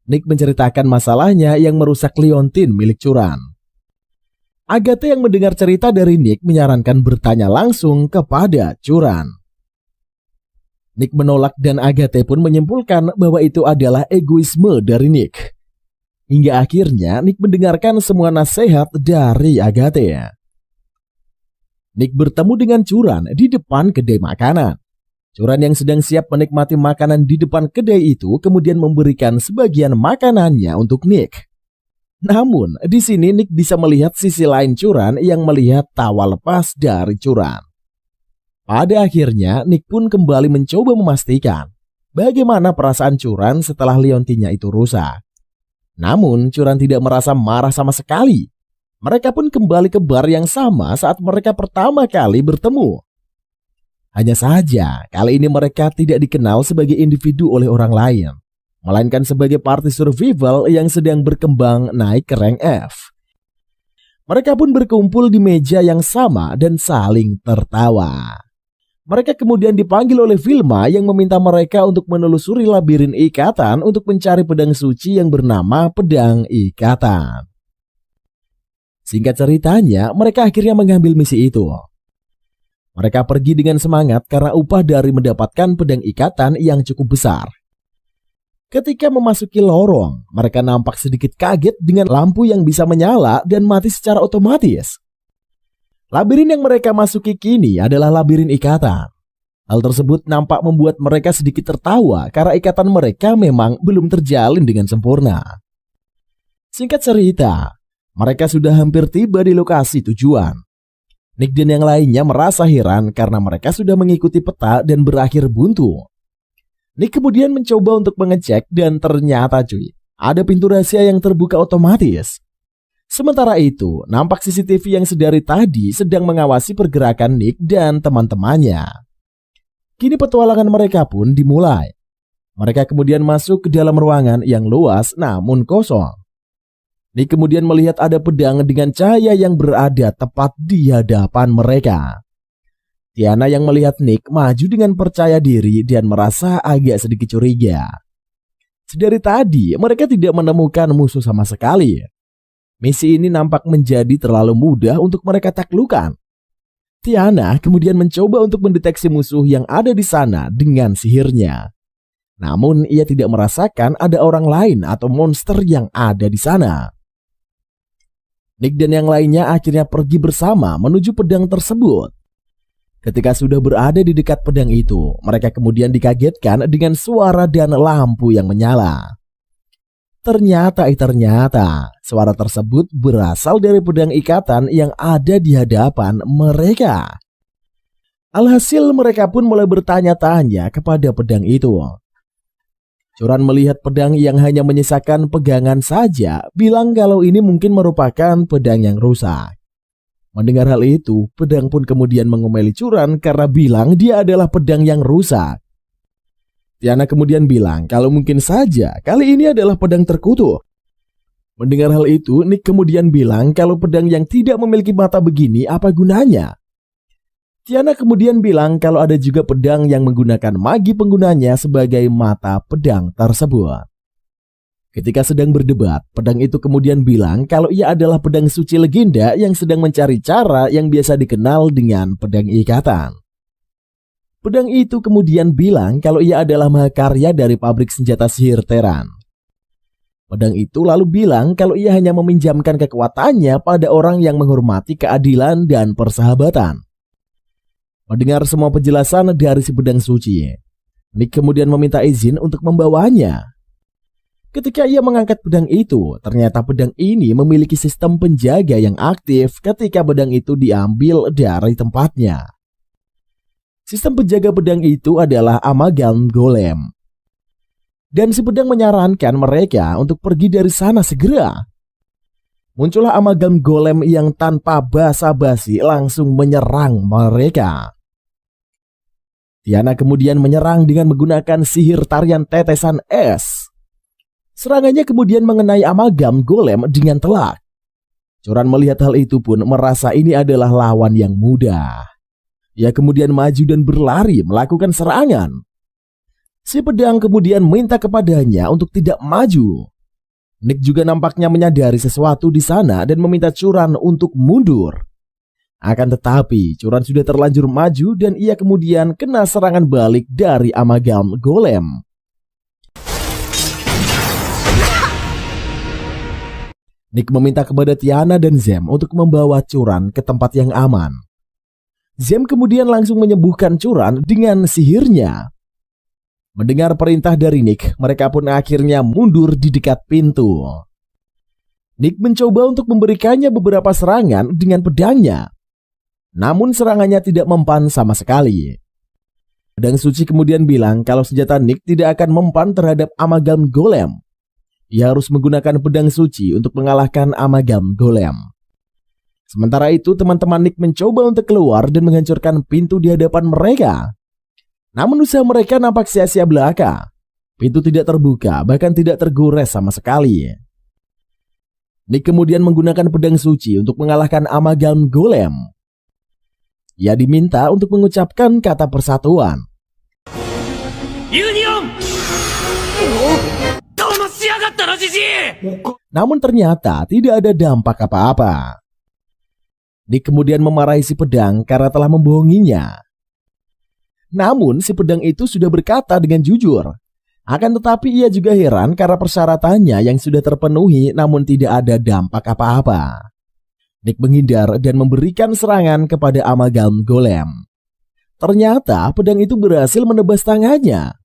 Speaker 1: Nick menceritakan masalahnya yang merusak liontin milik Curan. Agathe yang mendengar cerita dari Nick menyarankan bertanya langsung kepada Curan. Nick menolak dan Agathe pun menyimpulkan bahwa itu adalah egoisme dari Nick. Hingga akhirnya Nick mendengarkan semua nasihat dari Agathe. Nick bertemu dengan Curan di depan kedai makanan. Curan yang sedang siap menikmati makanan di depan kedai itu kemudian memberikan sebagian makanannya untuk Nick. Namun, di sini Nick bisa melihat sisi lain Curan yang melihat tawa lepas dari Curan. Pada akhirnya, Nick pun kembali mencoba memastikan bagaimana perasaan Curan setelah liontinnya itu rusak. Namun, Curan tidak merasa marah sama sekali. Mereka pun kembali ke bar yang sama saat mereka pertama kali bertemu. Hanya saja, kali ini mereka tidak dikenal sebagai individu oleh orang lain, melainkan sebagai party survival yang sedang berkembang naik ke rank F. Mereka pun berkumpul di meja yang sama dan saling tertawa. Mereka kemudian dipanggil oleh Vilma yang meminta mereka untuk menelusuri labirin ikatan untuk mencari pedang suci yang bernama Pedang Ikatan. Singkat ceritanya, mereka akhirnya mengambil misi itu. Mereka pergi dengan semangat karena upah dari mendapatkan pedang ikatan yang cukup besar. Ketika memasuki lorong, mereka nampak sedikit kaget dengan lampu yang bisa menyala dan mati secara otomatis. Labirin yang mereka masuki kini adalah labirin ikatan. Hal tersebut nampak membuat mereka sedikit tertawa karena ikatan mereka memang belum terjalin dengan sempurna. Singkat cerita, mereka sudah hampir tiba di lokasi tujuan. Nick dan yang lainnya merasa heran karena mereka sudah mengikuti peta dan berakhir buntu. Nick kemudian mencoba untuk mengecek dan ternyata ada pintu rahasia yang terbuka otomatis. Sementara itu, nampak CCTV yang sedari tadi sedang mengawasi pergerakan Nick dan teman-temannya. Kini petualangan mereka pun dimulai. Mereka kemudian masuk ke dalam ruangan yang luas namun kosong. Nick kemudian melihat ada pedang dengan cahaya yang berada tepat di hadapan mereka. Tiana yang melihat Nick maju dengan percaya diri dan merasa agak sedikit curiga. Sedari tadi mereka tidak menemukan musuh sama sekali. Misi ini nampak menjadi terlalu mudah untuk mereka taklukkan. Tiana kemudian mencoba untuk mendeteksi musuh yang ada di sana dengan sihirnya. Namun ia tidak merasakan ada orang lain atau monster yang ada di sana. Nick dan yang lainnya akhirnya pergi bersama menuju pedang tersebut. Ketika sudah berada di dekat pedang itu, mereka kemudian dikagetkan dengan suara dan lampu yang menyala. Ternyata suara tersebut berasal dari pedang ikatan yang ada di hadapan mereka. Alhasil mereka pun mulai bertanya-tanya kepada pedang itu. Curan melihat pedang yang hanya menyisakan pegangan saja, bilang kalau ini mungkin merupakan pedang yang rusak. Mendengar hal itu, pedang pun kemudian mengomeli Curan karena bilang dia adalah pedang yang rusak. Tiana kemudian bilang kalau mungkin saja kali ini adalah pedang terkutuk. Mendengar hal itu, Nick kemudian bilang kalau pedang yang tidak memiliki mata begini apa gunanya. Tiana kemudian bilang kalau ada juga pedang yang menggunakan magi penggunanya sebagai mata pedang tersebut. Ketika sedang berdebat, pedang itu kemudian bilang kalau ia adalah pedang suci legenda yang sedang mencari cara yang biasa dikenal dengan pedang ikatan. Pedang itu kemudian bilang kalau ia adalah mahakarya dari pabrik senjata sihir Teran. Pedang itu lalu bilang kalau ia hanya meminjamkan kekuatannya pada orang yang menghormati keadilan dan persahabatan. Mendengar semua penjelasan dari si pedang suci, Nick kemudian meminta izin untuk membawanya. Ketika ia mengangkat pedang itu, ternyata pedang ini memiliki sistem penjaga yang aktif ketika pedang itu diambil dari tempatnya. Sistem penjaga pedang itu adalah Amalgam Golem. Dan si pedang menyarankan mereka untuk pergi dari sana segera. Muncullah Amalgam Golem yang tanpa basa-basi langsung menyerang mereka. Tiana kemudian menyerang dengan menggunakan sihir tarian tetesan es. Serangannya kemudian mengenai Amalgam Golem dengan telak. Curan melihat hal itu pun merasa ini adalah lawan yang mudah. Ia kemudian maju dan berlari melakukan serangan. Si pedang kemudian minta kepadanya untuk tidak maju. Nick juga nampaknya menyadari sesuatu di sana dan meminta Curan untuk mundur. Akan tetapi Curan sudah terlanjur maju dan ia kemudian kena serangan balik dari Amalgam Golem. Nick meminta kepada Tiana dan Zem untuk membawa Curan ke tempat yang aman. Zem kemudian langsung menyembuhkan Curan dengan sihirnya. Mendengar perintah dari Nick, mereka pun akhirnya mundur di dekat pintu. Nick mencoba untuk memberikannya beberapa serangan dengan pedangnya. Namun serangannya tidak mempan sama sekali. Pedang suci kemudian bilang kalau senjata Nick tidak akan mempan terhadap Amalgam Golem. Ia harus menggunakan pedang suci untuk mengalahkan Amalgam Golem. Sementara itu teman-teman Nick mencoba untuk keluar dan menghancurkan pintu di hadapan mereka. Namun usaha mereka nampak sia-sia belaka. Pintu tidak terbuka, bahkan tidak tergores sama sekali. Nick kemudian menggunakan pedang suci untuk mengalahkan Amalgam Golem. Ia diminta untuk mengucapkan kata persatuan. Union! Namun ternyata tidak ada dampak apa-apa. Nick kemudian memarahi si pedang karena telah membohonginya. Namun si pedang itu sudah berkata dengan jujur. Akan tetapi ia juga heran karena persyaratannya yang sudah terpenuhi namun tidak ada dampak apa-apa. Nick menghindar dan memberikan serangan kepada Amalgam Golem. Ternyata pedang itu berhasil menebas tangannya.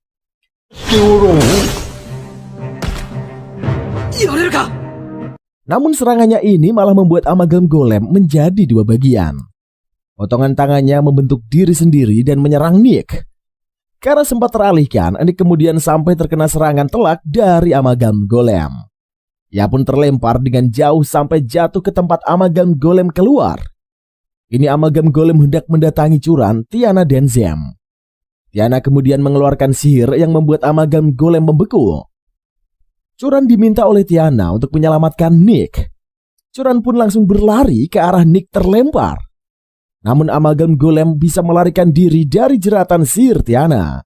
Speaker 1: Namun serangannya ini malah membuat Amalgam Golem menjadi dua bagian. Potongan tangannya membentuk diri sendiri dan menyerang Nick. Karena sempat teralihkan, Nick kemudian sampai terkena serangan telak dari Amalgam Golem. Ia pun terlempar dengan jauh sampai jatuh ke tempat Amalgam Golem keluar. Ini Amalgam Golem hendak mendatangi Curan, Tiana dan Zem. Tiana kemudian mengeluarkan sihir yang membuat Amalgam Golem membeku. Curan diminta oleh Tiana untuk menyelamatkan Nick. Curan pun langsung berlari ke arah Nick terlempar. Namun amalgam golem bisa melarikan diri dari jeratan sihir Tiana.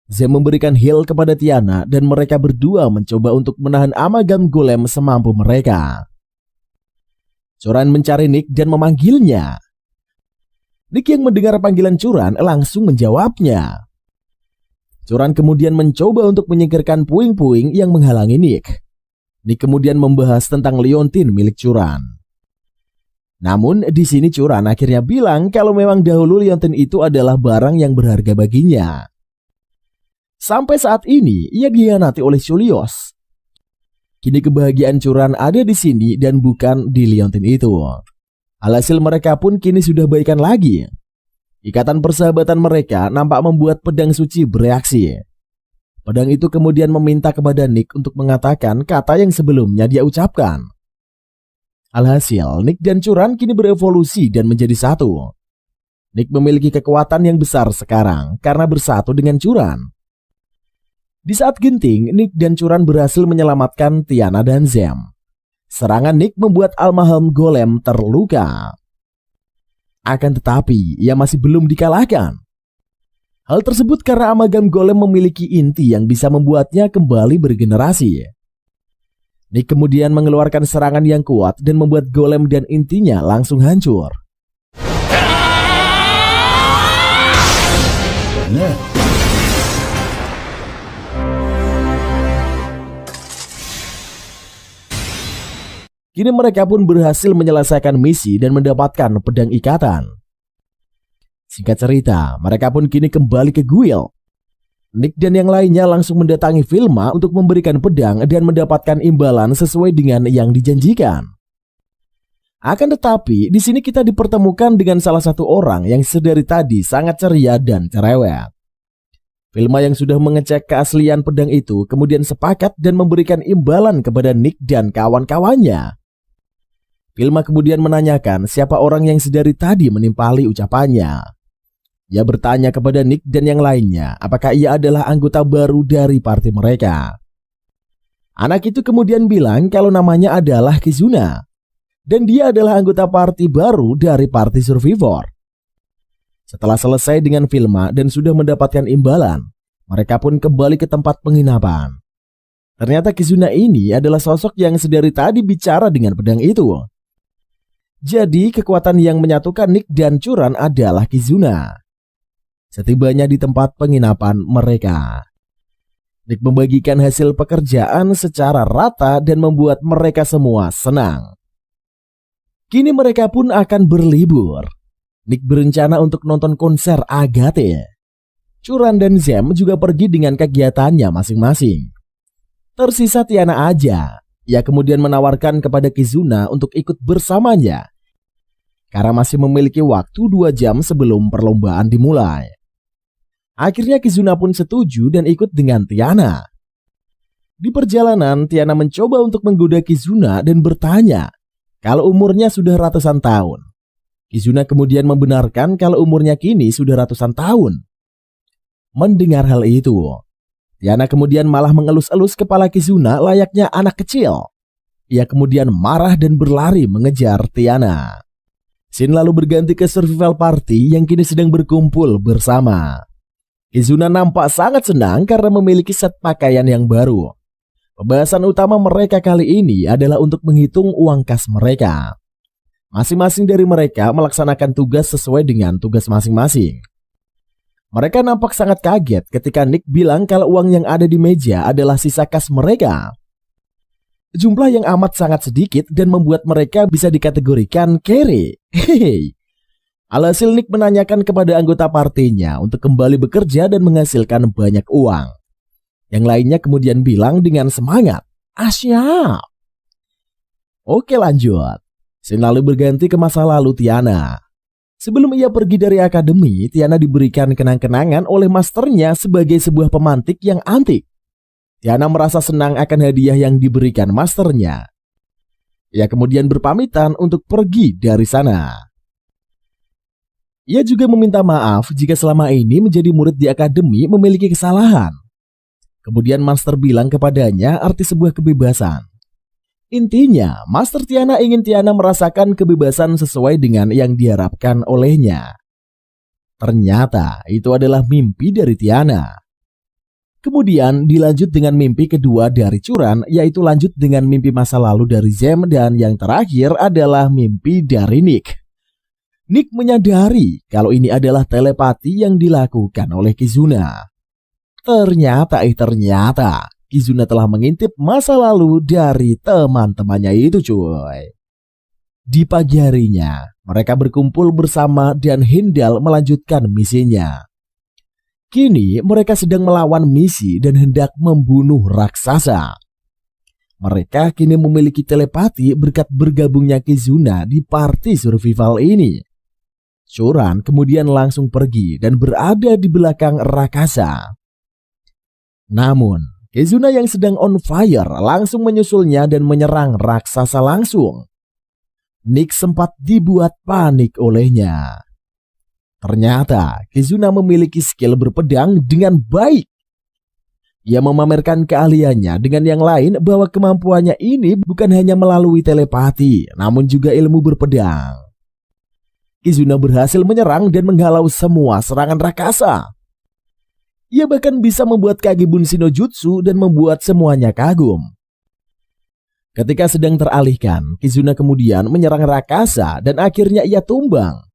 Speaker 1: Zem memberikan heal kepada Tiana dan mereka berdua mencoba untuk menahan amalgam golem semampu mereka. Curan mencari Nick dan memanggilnya. Nick yang mendengar panggilan Curan langsung menjawabnya. Curan kemudian mencoba untuk menyingkirkan puing-puing yang menghalangi Nick. Nick kemudian membahas tentang liontin milik Curan. Namun di sini Curan akhirnya bilang kalau memang dahulu liontin itu adalah barang yang berharga baginya. Sampai saat ini ia dikhianati oleh Julius. Kini kebahagiaan Curan ada di sini dan bukan di liontin itu. Alhasil mereka pun kini sudah baikan lagi. Ikatan persahabatan mereka nampak membuat pedang suci bereaksi. Pedang itu kemudian meminta kepada Nick untuk mengatakan kata yang sebelumnya dia ucapkan. Alhasil, Nick dan Curan kini berevolusi dan menjadi satu. Nick memiliki kekuatan yang besar sekarang karena bersatu dengan Curan. Di saat genting, Nick dan Curan berhasil menyelamatkan Tiana dan Zem. Serangan Nick membuat Al-Maham Golem terluka. Akan tetapi, ia masih belum dikalahkan. Hal tersebut karena amalgam golem memiliki inti yang bisa membuatnya kembali bergenerasi. Nick kemudian mengeluarkan serangan yang kuat dan membuat golem dan intinya langsung hancur. Kini mereka pun berhasil menyelesaikan misi dan mendapatkan pedang ikatan. Singkat cerita, mereka pun kini kembali ke Guild. Nick dan yang lainnya langsung mendatangi Vilma untuk memberikan pedang dan mendapatkan imbalan sesuai dengan yang dijanjikan. Akan tetapi, di sini kita dipertemukan dengan salah satu orang yang sedari tadi sangat ceria dan cerewet. Vilma yang sudah mengecek keaslian pedang itu kemudian sepakat dan memberikan imbalan kepada Nick dan kawan-kawannya. Vilma kemudian menanyakan siapa orang yang sedari tadi menimpali ucapannya. Ia bertanya kepada Nick dan yang lainnya apakah ia adalah anggota baru dari party mereka. Anak itu kemudian bilang kalau namanya adalah Kizuna. Dan dia adalah anggota party baru dari party Survivor. Setelah selesai dengan Vilma dan sudah mendapatkan imbalan, mereka pun kembali ke tempat penginapan. Ternyata Kizuna ini adalah sosok yang sedari tadi bicara dengan pedang itu. Jadi kekuatan yang menyatukan Nick dan Curan adalah Kizuna. Setibanya di tempat penginapan mereka, Nick membagikan hasil pekerjaan secara rata dan membuat mereka semua senang. Kini mereka pun akan berlibur. Nick berencana untuk nonton konser Agathe. Curan dan Zem juga pergi dengan kegiatannya masing-masing. Tersisa Tiana aja. Ia kemudian menawarkan kepada Kizuna untuk ikut bersamanya. Karena masih memiliki waktu 2 jam sebelum perlombaan dimulai. Akhirnya Kizuna pun setuju dan ikut dengan Tiana. Di perjalanan, Tiana mencoba untuk menggoda Kizuna dan bertanya kalau umurnya sudah ratusan tahun. Kizuna kemudian membenarkan kalau umurnya kini sudah ratusan tahun. Mendengar hal itu, Tiana kemudian malah mengelus-elus kepala Kizuna layaknya anak kecil. Ia kemudian marah dan berlari mengejar Tiana. Scene lalu berganti ke survival party yang kini sedang berkumpul bersama. Kizuna nampak sangat senang karena memiliki set pakaian yang baru. Pembahasan utama mereka kali ini adalah untuk menghitung uang kas mereka. Masing-masing dari mereka melaksanakan tugas sesuai dengan tugas masing-masing. Mereka nampak sangat kaget ketika Nick bilang kalau uang yang ada di meja adalah sisa kas mereka. Jumlah yang amat sangat sedikit dan membuat mereka bisa dikategorikan kere. Hehehe. Alhasil Nick menanyakan kepada anggota partinya untuk kembali bekerja dan menghasilkan banyak uang. Yang lainnya kemudian bilang dengan semangat, siap. Oke lanjut. Scene lalu berganti ke masa lalu Tiana. Sebelum ia pergi dari akademi, Tiana diberikan kenang-kenangan oleh masternya sebagai sebuah pemantik yang antik. Tiana merasa senang akan hadiah yang diberikan masternya. Ia kemudian berpamitan untuk pergi dari sana. Ia juga meminta maaf jika selama ini menjadi murid di akademi memiliki kesalahan. Kemudian master bilang kepadanya arti sebuah kebebasan. Intinya, Master Tiana ingin Tiana merasakan kebebasan sesuai dengan yang diharapkan olehnya. Ternyata itu adalah mimpi dari Tiana. Kemudian dilanjut dengan mimpi kedua dari Curan, yaitu lanjut dengan mimpi masa lalu dari Zem, dan yang terakhir adalah mimpi dari Nick. Nick menyadari kalau ini adalah telepati yang dilakukan oleh Kizuna. Ternyata Kizuna telah mengintip masa lalu dari teman-temannya itu, cuy. Di pagi harinya, mereka berkumpul bersama dan Hindal melanjutkan misinya. Kini mereka sedang melawan misi dan hendak membunuh raksasa. Mereka kini memiliki telepati berkat bergabungnya Kizuna di party survival ini. Curan kemudian langsung pergi dan berada di belakang Rakasa. Namun, Kizuna yang sedang on fire langsung menyusulnya dan menyerang raksasa langsung. Nick sempat dibuat panik olehnya. Ternyata Kizuna memiliki skill berpedang dengan baik. Ia memamerkan keahliannya dengan yang lain bahwa kemampuannya ini bukan hanya melalui telepati, namun juga ilmu berpedang. Kizuna berhasil menyerang dan menghalau semua serangan Rakasa. Ia bahkan bisa membuat Kage Bunshin no Jutsu dan membuat semuanya kagum. Ketika sedang teralihkan, Kizuna kemudian menyerang Rakasa dan akhirnya ia tumbang.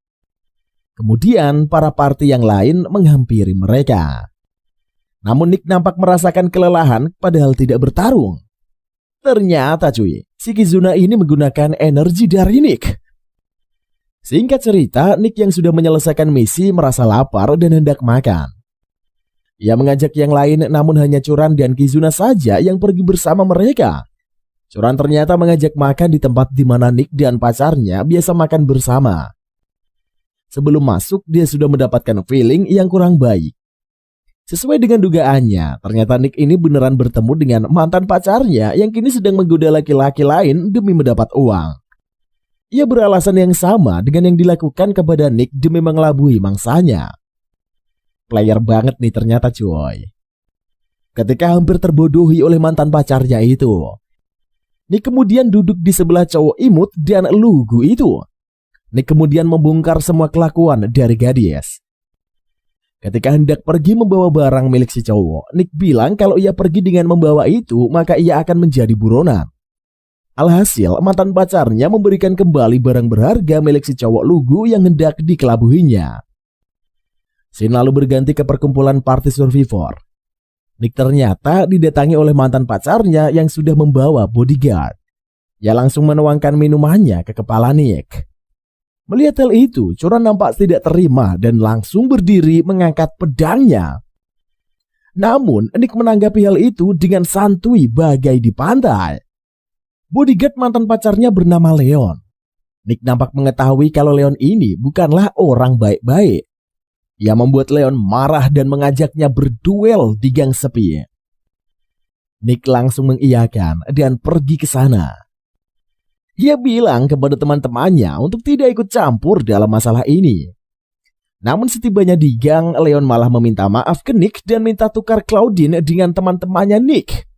Speaker 1: Kemudian para party yang lain menghampiri mereka. Namun Nick nampak merasakan kelelahan padahal tidak bertarung. Ternyata cuy, si Kizuna ini menggunakan energi dari Nick. Singkat cerita, Nick yang sudah menyelesaikan misi merasa lapar dan hendak makan. Ia mengajak yang lain namun hanya Curan dan Kizuna saja yang pergi bersama mereka. Curan ternyata mengajak makan di tempat di mana Nick dan pacarnya biasa makan bersama. Sebelum masuk, dia sudah mendapatkan feeling yang kurang baik. Sesuai dengan dugaannya, ternyata Nick ini beneran bertemu dengan mantan pacarnya yang kini sedang menggoda laki-laki lain demi mendapat uang. Ia beralasan yang sama dengan yang dilakukan kepada Nick demi mengelabui mangsanya. Player banget nih ternyata cuy. Ketika hampir terbodohi oleh mantan pacarnya itu, Nick kemudian duduk di sebelah cowok imut dan lugu itu. Nick kemudian membongkar semua kelakuan dari gadis. Ketika hendak pergi membawa barang milik si cowok, Nick bilang kalau ia pergi dengan membawa itu, maka ia akan menjadi buronan. Alhasil, mantan pacarnya memberikan kembali barang berharga milik si cowok lugu yang hendak dikelabuhinya. Scene lalu berganti ke perkumpulan party survivor. Nick ternyata didatangi oleh mantan pacarnya yang sudah membawa bodyguard. Ia langsung menuangkan minumannya ke kepala Nick. Melihat hal itu, Curan nampak tidak terima dan langsung berdiri mengangkat pedangnya. Namun, Nick menanggapi hal itu dengan santuy bagai di pantai. Bodyguard mantan pacarnya bernama Leon. Nick nampak mengetahui kalau Leon ini bukanlah orang baik-baik. Ia membuat Leon marah dan mengajaknya berduel di gang sepi. Nick langsung mengiyakan dan pergi ke sana. Ia bilang kepada teman-temannya untuk tidak ikut campur dalam masalah ini. Namun setibanya di gang, Leon malah meminta maaf ke Nick dan minta tukar Claudine dengan teman-temannya Nick.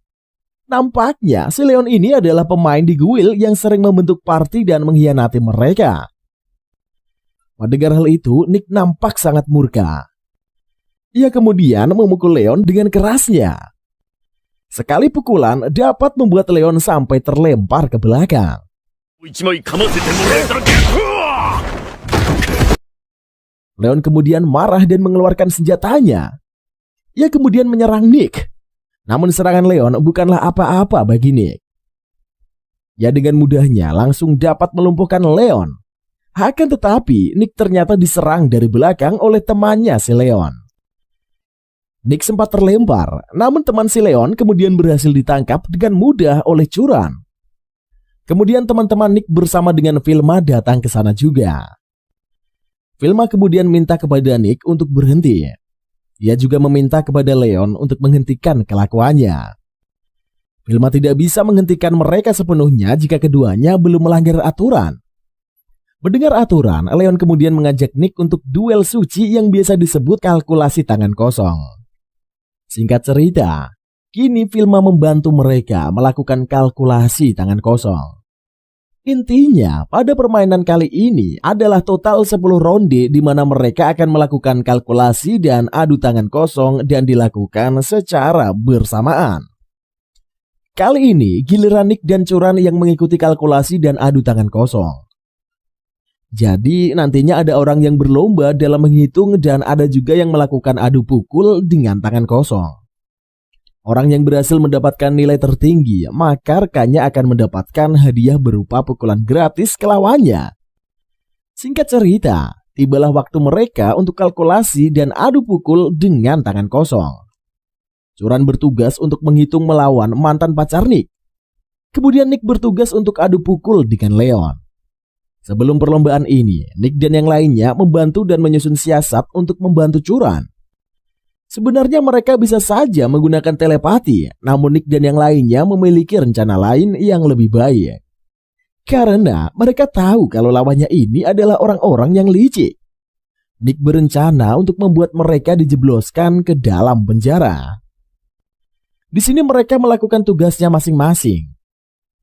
Speaker 1: Nampaknya si Leon ini adalah pemain di guild yang sering membentuk party dan mengkhianati mereka. Mendengar hal itu, Nick nampak sangat murka. Ia kemudian memukul Leon dengan kerasnya. Sekali pukulan dapat membuat Leon sampai terlempar ke belakang. Leon kemudian marah dan mengeluarkan senjatanya. Ia kemudian menyerang Nick. Namun serangan Leon bukanlah apa-apa bagi Nick. Ia dengan mudahnya langsung dapat melumpuhkan Leon. Akan tetapi, Nick ternyata diserang dari belakang oleh temannya si Leon. Nick sempat terlempar, namun teman si Leon kemudian berhasil ditangkap dengan mudah oleh Curan. Kemudian teman-teman Nick bersama dengan Vilma datang ke sana juga. Vilma kemudian minta kepada Nick untuk berhenti. Ia juga meminta kepada Leon untuk menghentikan kelakuannya. Vilma tidak bisa menghentikan mereka sepenuhnya jika keduanya belum melanggar aturan. Mendengar aturan, Leon kemudian mengajak Nick untuk duel suci yang biasa disebut kalkulasi tangan kosong. Singkat cerita, Kini Vilma membantu mereka melakukan kalkulasi tangan kosong. Intinya, pada permainan kali ini adalah total 10 ronde di mana mereka akan melakukan kalkulasi dan adu tangan kosong dan dilakukan secara bersamaan. Kali ini giliran Nick dan Curan yang mengikuti kalkulasi dan adu tangan kosong. Jadi nantinya ada orang yang berlomba dalam menghitung dan ada juga yang melakukan adu pukul dengan tangan kosong. Orang yang berhasil mendapatkan nilai tertinggi, maka rekannya akan mendapatkan hadiah berupa pukulan gratis ke lawannya. Singkat cerita, tibalah waktu mereka untuk kalkulasi dan adu pukul dengan tangan kosong. Curan bertugas untuk menghitung melawan mantan pacar Nick. Kemudian Nick bertugas untuk adu pukul dengan Leon. Sebelum perlombaan ini, Nick dan yang lainnya membantu dan menyusun siasat untuk membantu Curan. Sebenarnya mereka bisa saja menggunakan telepati, namun Nick dan yang lainnya memiliki rencana lain yang lebih baik. Karena mereka tahu kalau lawannya ini adalah orang-orang yang licik. Nick berencana untuk membuat mereka dijebloskan ke dalam penjara. Di sini mereka melakukan tugasnya masing-masing.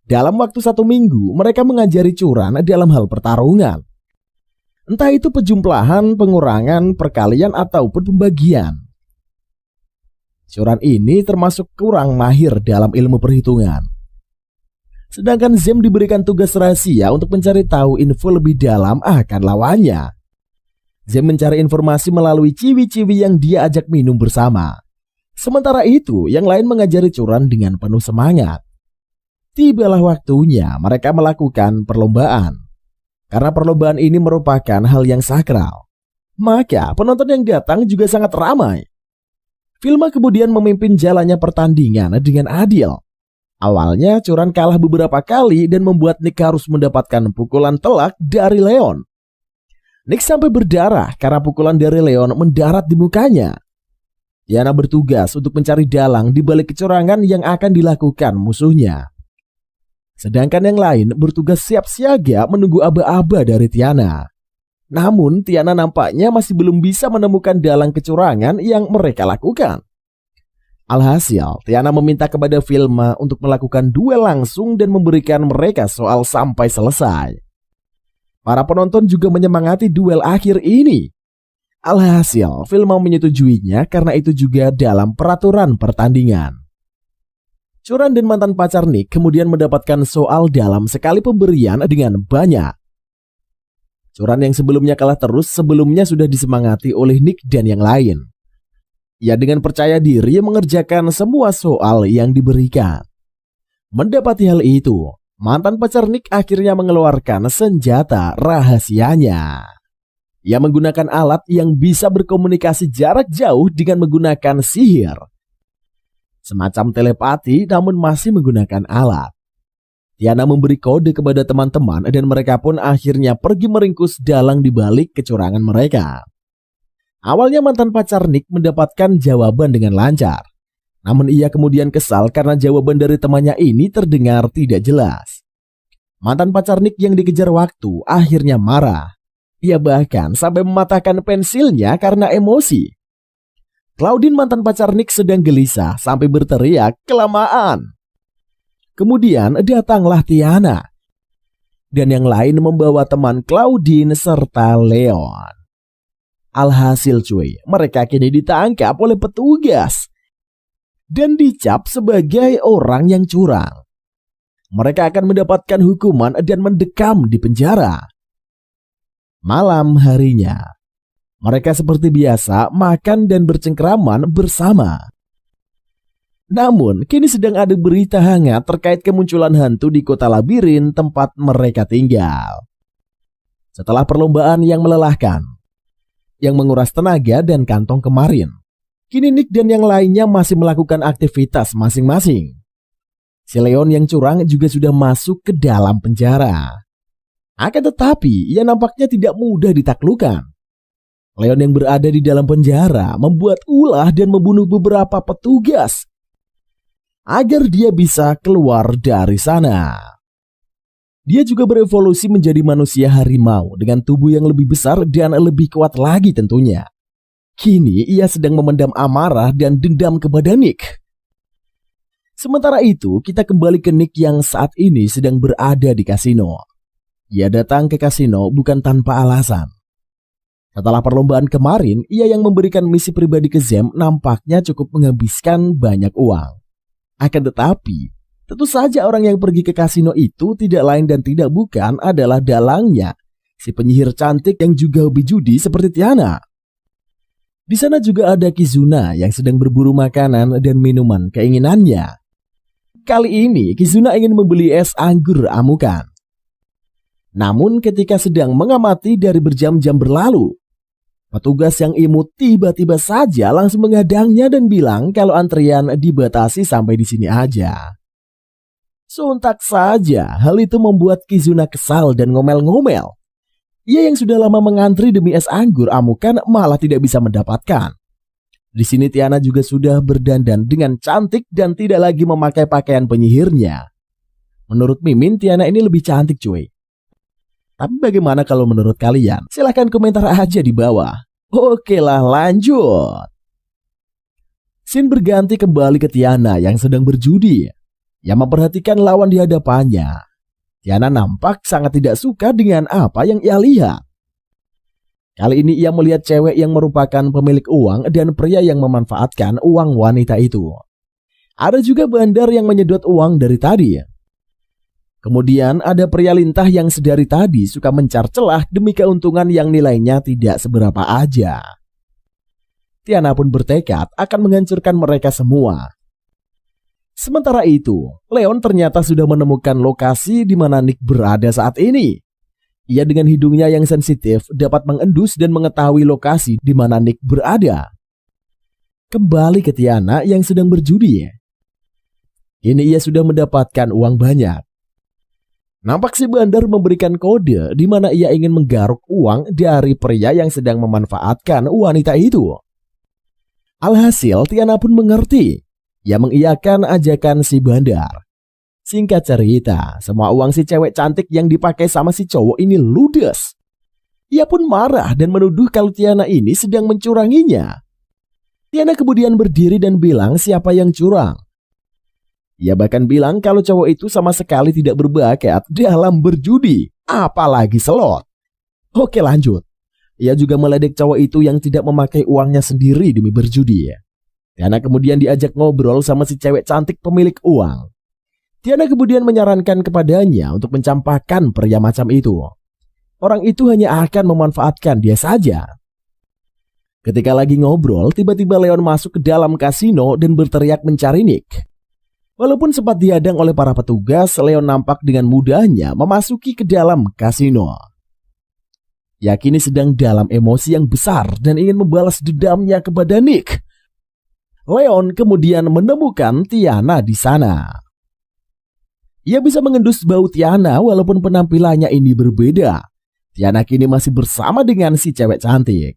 Speaker 1: Dalam waktu 1 minggu, mereka mengajari Curan dalam hal pertarungan. Entah itu pejumlahan, pengurangan, perkalian, ataupun pembagian. Curan ini termasuk kurang mahir dalam ilmu perhitungan. Sedangkan Zem diberikan tugas rahasia untuk mencari tahu info lebih dalam akan lawannya. Zem mencari informasi melalui ciwi-ciwi yang dia ajak minum bersama. Sementara itu, yang lain mengajari Curan dengan penuh semangat. Tibalah waktunya mereka melakukan perlombaan. Karena perlombaan ini merupakan hal yang sakral, maka penonton yang datang juga sangat ramai. Vilma kemudian memimpin jalannya pertandingan dengan adil. Awalnya Curan kalah beberapa kali dan membuat Nick harus mendapatkan pukulan telak dari Leon. Nick sampai berdarah karena pukulan dari Leon mendarat di mukanya. Tiana bertugas untuk mencari dalang di balik kecurangan yang akan dilakukan musuhnya. Sedangkan yang lain bertugas siap siaga menunggu aba-aba dari Tiana. Namun Tiana nampaknya masih belum bisa menemukan dalang kecurangan yang mereka lakukan. Alhasil, Tiana meminta kepada Vilma untuk melakukan duel langsung dan memberikan mereka soal sampai selesai. Para penonton juga menyemangati duel akhir ini. Alhasil, Vilma menyetujuinya karena itu juga dalam peraturan pertandingan. Curan dan mantan pacar Nick kemudian mendapatkan soal dalam sekali pemberian dengan banyak. Curan yang sebelumnya kalah terus sebelumnya sudah disemangati oleh Nick dan yang lain. Ia dengan percaya diri mengerjakan semua soal yang diberikan. Mendapati hal itu, mantan pacar Nick akhirnya mengeluarkan senjata rahasianya. Ia menggunakan alat yang bisa berkomunikasi jarak jauh dengan menggunakan sihir. Semacam telepati namun masih menggunakan alat. Tiana memberi kode kepada teman-teman dan mereka pun akhirnya pergi meringkus dalang di balik kecurangan mereka. Awalnya mantan pacar Nick mendapatkan jawaban dengan lancar. Namun ia kemudian kesal karena jawaban dari temannya ini terdengar tidak jelas. Mantan pacar Nick yang dikejar waktu akhirnya marah. Ia bahkan sampai mematahkan pensilnya karena emosi. Claudine mantan pacar Nick sedang gelisah sampai berteriak kelamaan. Kemudian datanglah Tiana. Dan yang lain membawa teman Claudine serta Leon. Alhasil cuy, mereka kini ditangkap oleh petugas dan dicap sebagai orang yang curang. Mereka akan mendapatkan hukuman dan mendekam di penjara. Malam harinya, mereka seperti biasa makan dan bercengkraman bersama. Namun, kini sedang ada berita hangat terkait kemunculan hantu di kota labirin tempat mereka tinggal. Setelah perlombaan yang melelahkan, yang menguras tenaga dan kantong kemarin, kini Nick dan yang lainnya masih melakukan aktivitas masing-masing. Si Leon yang curang juga sudah masuk ke dalam penjara. Akan tetapi, ia nampaknya tidak mudah ditaklukkan. Leon yang berada di dalam penjara membuat ulah dan membunuh beberapa petugas agar dia bisa keluar dari sana. Dia juga berevolusi menjadi manusia harimau dengan tubuh yang lebih besar dan lebih kuat lagi tentunya. Kini ia sedang memendam amarah dan dendam kepada Nick. Sementara itu, kita kembali ke Nick yang saat ini sedang berada di kasino. Ia datang ke kasino bukan tanpa alasan. Setelah perlombaan kemarin, ia yang memberikan misi pribadi ke Zem nampaknya cukup menghabiskan banyak uang. Akan tetapi, tentu saja orang yang pergi ke kasino itu tidak lain dan tidak bukan adalah dalangnya, si penyihir cantik yang juga hobi judi seperti Tiana. Di sana juga ada Kizuna yang sedang berburu makanan dan minuman keinginannya. Kali ini Kizuna ingin membeli es anggur amukan. Namun ketika sedang mengamati dari berjam-jam berlalu, petugas yang imut tiba-tiba saja langsung menghadangnya dan bilang kalau antrian dibatasi sampai di sini aja. Sontak saja hal itu membuat Kizuna kesal dan ngomel-ngomel. Ia yang sudah lama mengantri demi es anggur amukan malah tidak bisa mendapatkan. Di sini Tiana juga sudah berdandan dengan cantik dan tidak lagi memakai pakaian penyihirnya. Menurut Mimin, Tiana ini lebih cantik cuy. Tapi bagaimana kalau menurut kalian? Silahkan komentar aja di bawah. Oke lah, lanjut. Scene berganti kembali ke Tiana yang sedang berjudi. Yang memperhatikan lawan di hadapannya. Tiana nampak sangat tidak suka dengan apa yang ia lihat. Kali ini ia melihat cewek yang merupakan pemilik uang dan pria yang memanfaatkan uang wanita itu. Ada juga bandar yang menyedot uang dari tadi. Kemudian ada pria lintah yang sedari tadi suka mencar celah demi keuntungan yang nilainya tidak seberapa aja. Tiana pun bertekad akan menghancurkan mereka semua. Sementara itu, Leon ternyata sudah menemukan lokasi di mana Nick berada saat ini. Ia dengan hidungnya yang sensitif dapat mengendus dan mengetahui lokasi di mana Nick berada. Kembali ke Tiana yang sedang berjudi. Ini ia sudah mendapatkan uang banyak. Nampak si bandar memberikan kode di mana ia ingin menggaruk uang dari pria yang sedang memanfaatkan wanita itu. Alhasil Tiana pun mengerti. Ia mengiyakan ajakan si bandar. Singkat cerita, semua uang si cewek cantik yang dipakai sama si cowok ini ludes. Ia pun marah dan menuduh kalau Tiana ini sedang mencuranginya. Tiana kemudian berdiri dan bilang siapa yang curang. Ia bahkan bilang kalau cowok itu sama sekali tidak berbakat dalam berjudi, apalagi slot. Oke lanjut. Ia juga meledek cowok itu yang tidak memakai uangnya sendiri demi berjudi. Tiana kemudian diajak ngobrol sama si cewek cantik pemilik uang. Tiana kemudian menyarankan kepadanya untuk mencampakkan pria macam itu. Orang itu hanya akan memanfaatkan dia saja. Ketika lagi ngobrol, tiba-tiba Leon masuk ke dalam kasino dan berteriak mencari Nick. Walaupun sempat dihadang oleh para petugas, Leon nampak dengan mudahnya memasuki ke dalam kasino. Ia kini sedang dalam emosi yang besar dan ingin membalas dendamnya kepada Nick. Leon kemudian menemukan Tiana di sana. Ia bisa mengendus bau Tiana walaupun penampilannya ini berbeda. Tiana kini masih bersama dengan si cewek cantik.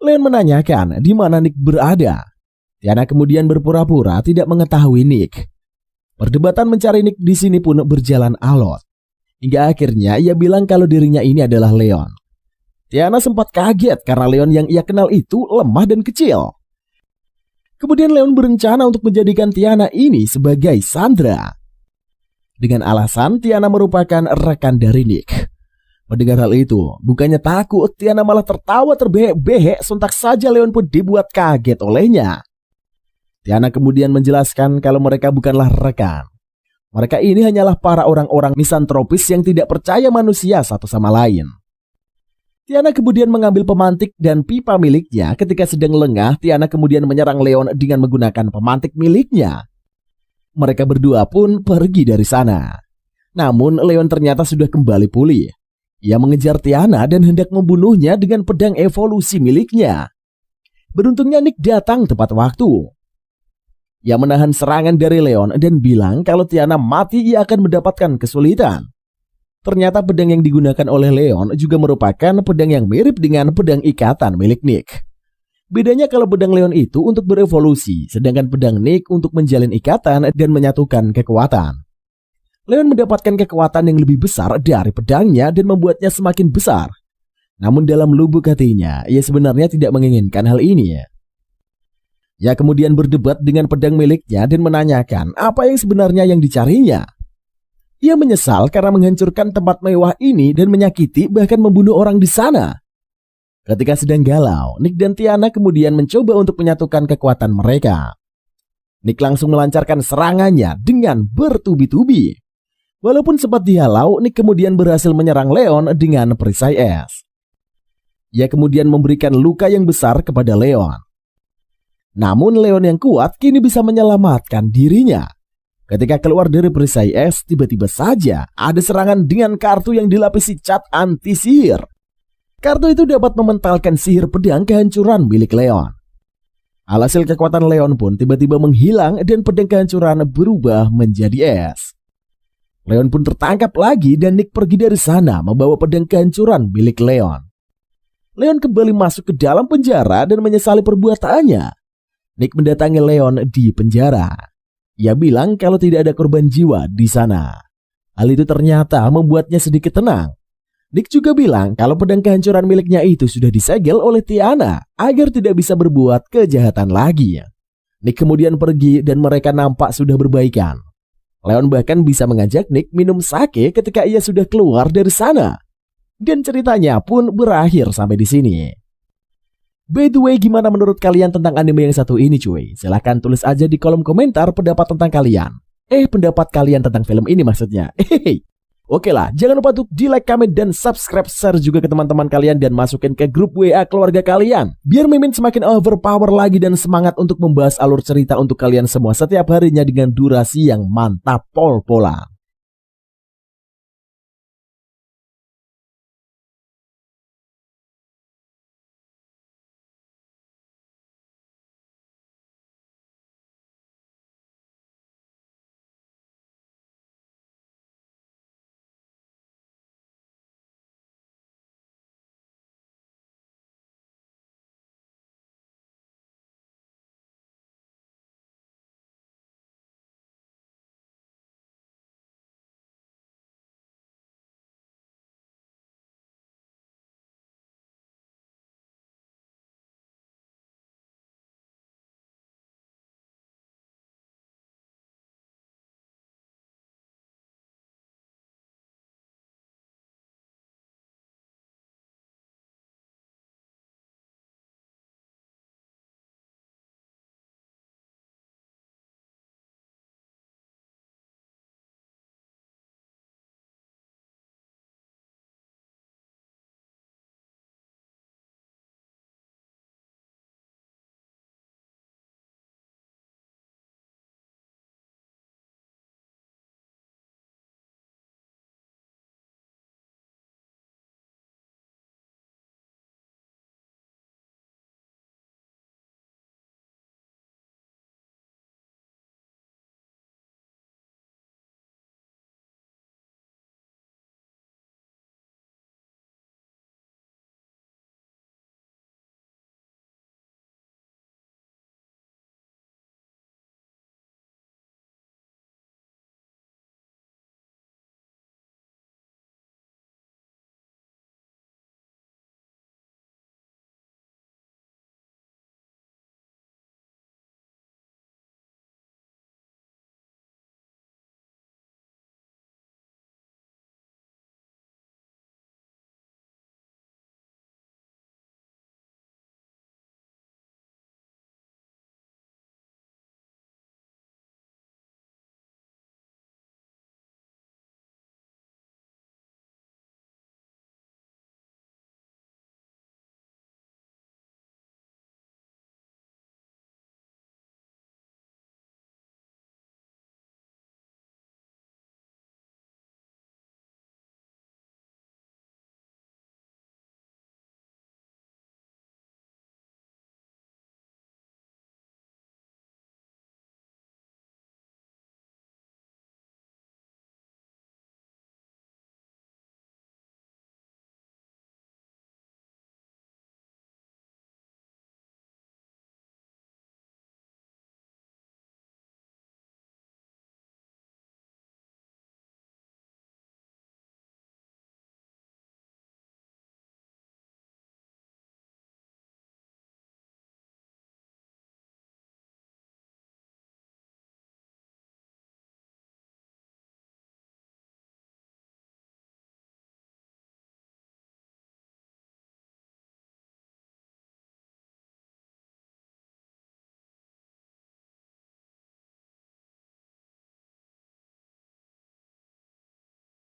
Speaker 1: Leon menanyakan di mana Nick berada. Tiana kemudian berpura-pura tidak mengetahui Nick. Perdebatan mencari Nick di sini pun berjalan alot. Hingga akhirnya ia bilang kalau dirinya ini adalah Leon. Tiana sempat kaget karena Leon yang ia kenal itu lemah dan kecil. Kemudian Leon berencana untuk menjadikan Tiana ini sebagai sandera. Dengan alasan Tiana merupakan rekan dari Nick. Mendengar hal itu, bukannya takut, Tiana malah tertawa terbehek-behek, sontak saja Leon pun dibuat kaget olehnya. Tiana kemudian menjelaskan kalau mereka bukanlah rekan. Mereka ini hanyalah para orang-orang misantropis yang tidak percaya manusia satu sama lain. Tiana kemudian mengambil pemantik dan pipa miliknya. Ketika sedang lengah, Tiana kemudian menyerang Leon dengan menggunakan pemantik miliknya. Mereka berdua pun pergi dari sana. Namun Leon ternyata sudah kembali pulih. Ia mengejar Tiana dan hendak membunuhnya dengan pedang evolusi miliknya. Beruntungnya Nick datang tepat waktu. Ia menahan serangan dari Leon dan bilang kalau Tiana mati ia akan mendapatkan kesulitan. Ternyata pedang yang digunakan oleh Leon juga merupakan pedang yang mirip dengan pedang ikatan milik Nick. Bedanya kalau pedang Leon itu untuk berevolusi, sedangkan pedang Nick untuk menjalin ikatan dan menyatukan kekuatan. Leon mendapatkan kekuatan yang lebih besar dari pedangnya dan membuatnya semakin besar. Namun dalam lubuk hatinya, ia sebenarnya tidak menginginkan hal ini. Ia kemudian berdebat dengan pedang miliknya dan menanyakan apa yang sebenarnya yang dicarinya. Ia menyesal karena menghancurkan tempat mewah ini dan menyakiti bahkan membunuh orang di sana. Ketika sedang galau, Nick dan Tiana kemudian mencoba untuk menyatukan kekuatan mereka. Nick langsung melancarkan serangannya dengan bertubi-tubi. Walaupun sempat dihalau, Nick kemudian berhasil menyerang Leon dengan perisai es. Ia kemudian memberikan luka yang besar kepada Leon. Namun Leon yang kuat kini bisa menyelamatkan dirinya. Ketika keluar dari perisai es, tiba-tiba saja ada serangan dengan kartu yang dilapisi cat anti-sihir. Kartu itu dapat mementalkan sihir pedang kehancuran milik Leon. Alhasil kekuatan Leon pun tiba-tiba menghilang dan pedang kehancuran berubah menjadi es. Leon pun tertangkap lagi dan Nick pergi dari sana membawa pedang kehancuran milik Leon. Leon kembali masuk ke dalam penjara dan menyesali perbuatannya. Nick mendatangi Leon di penjara. Ia bilang kalau tidak ada korban jiwa di sana. Hal itu ternyata membuatnya sedikit tenang. Nick juga bilang kalau pedang kehancuran miliknya itu sudah disegel oleh Tiana agar tidak bisa berbuat kejahatan lagi. Nick kemudian pergi dan mereka nampak sudah berbaikan. Leon bahkan bisa mengajak Nick minum sake ketika ia sudah keluar dari sana. Dan ceritanya pun berakhir sampai di sini. By the way, gimana menurut kalian tentang anime yang satu ini cuy? Silahkan tulis aja di kolom komentar pendapat tentang kalian. Pendapat kalian tentang film ini maksudnya. Oke lah, jangan lupa untuk di like, comment, dan subscribe, share juga ke teman-teman kalian dan masukin ke grup WA keluarga kalian. Biar Mimin semakin overpower lagi dan semangat untuk membahas alur cerita untuk kalian semua setiap harinya dengan durasi yang mantap pol-polan.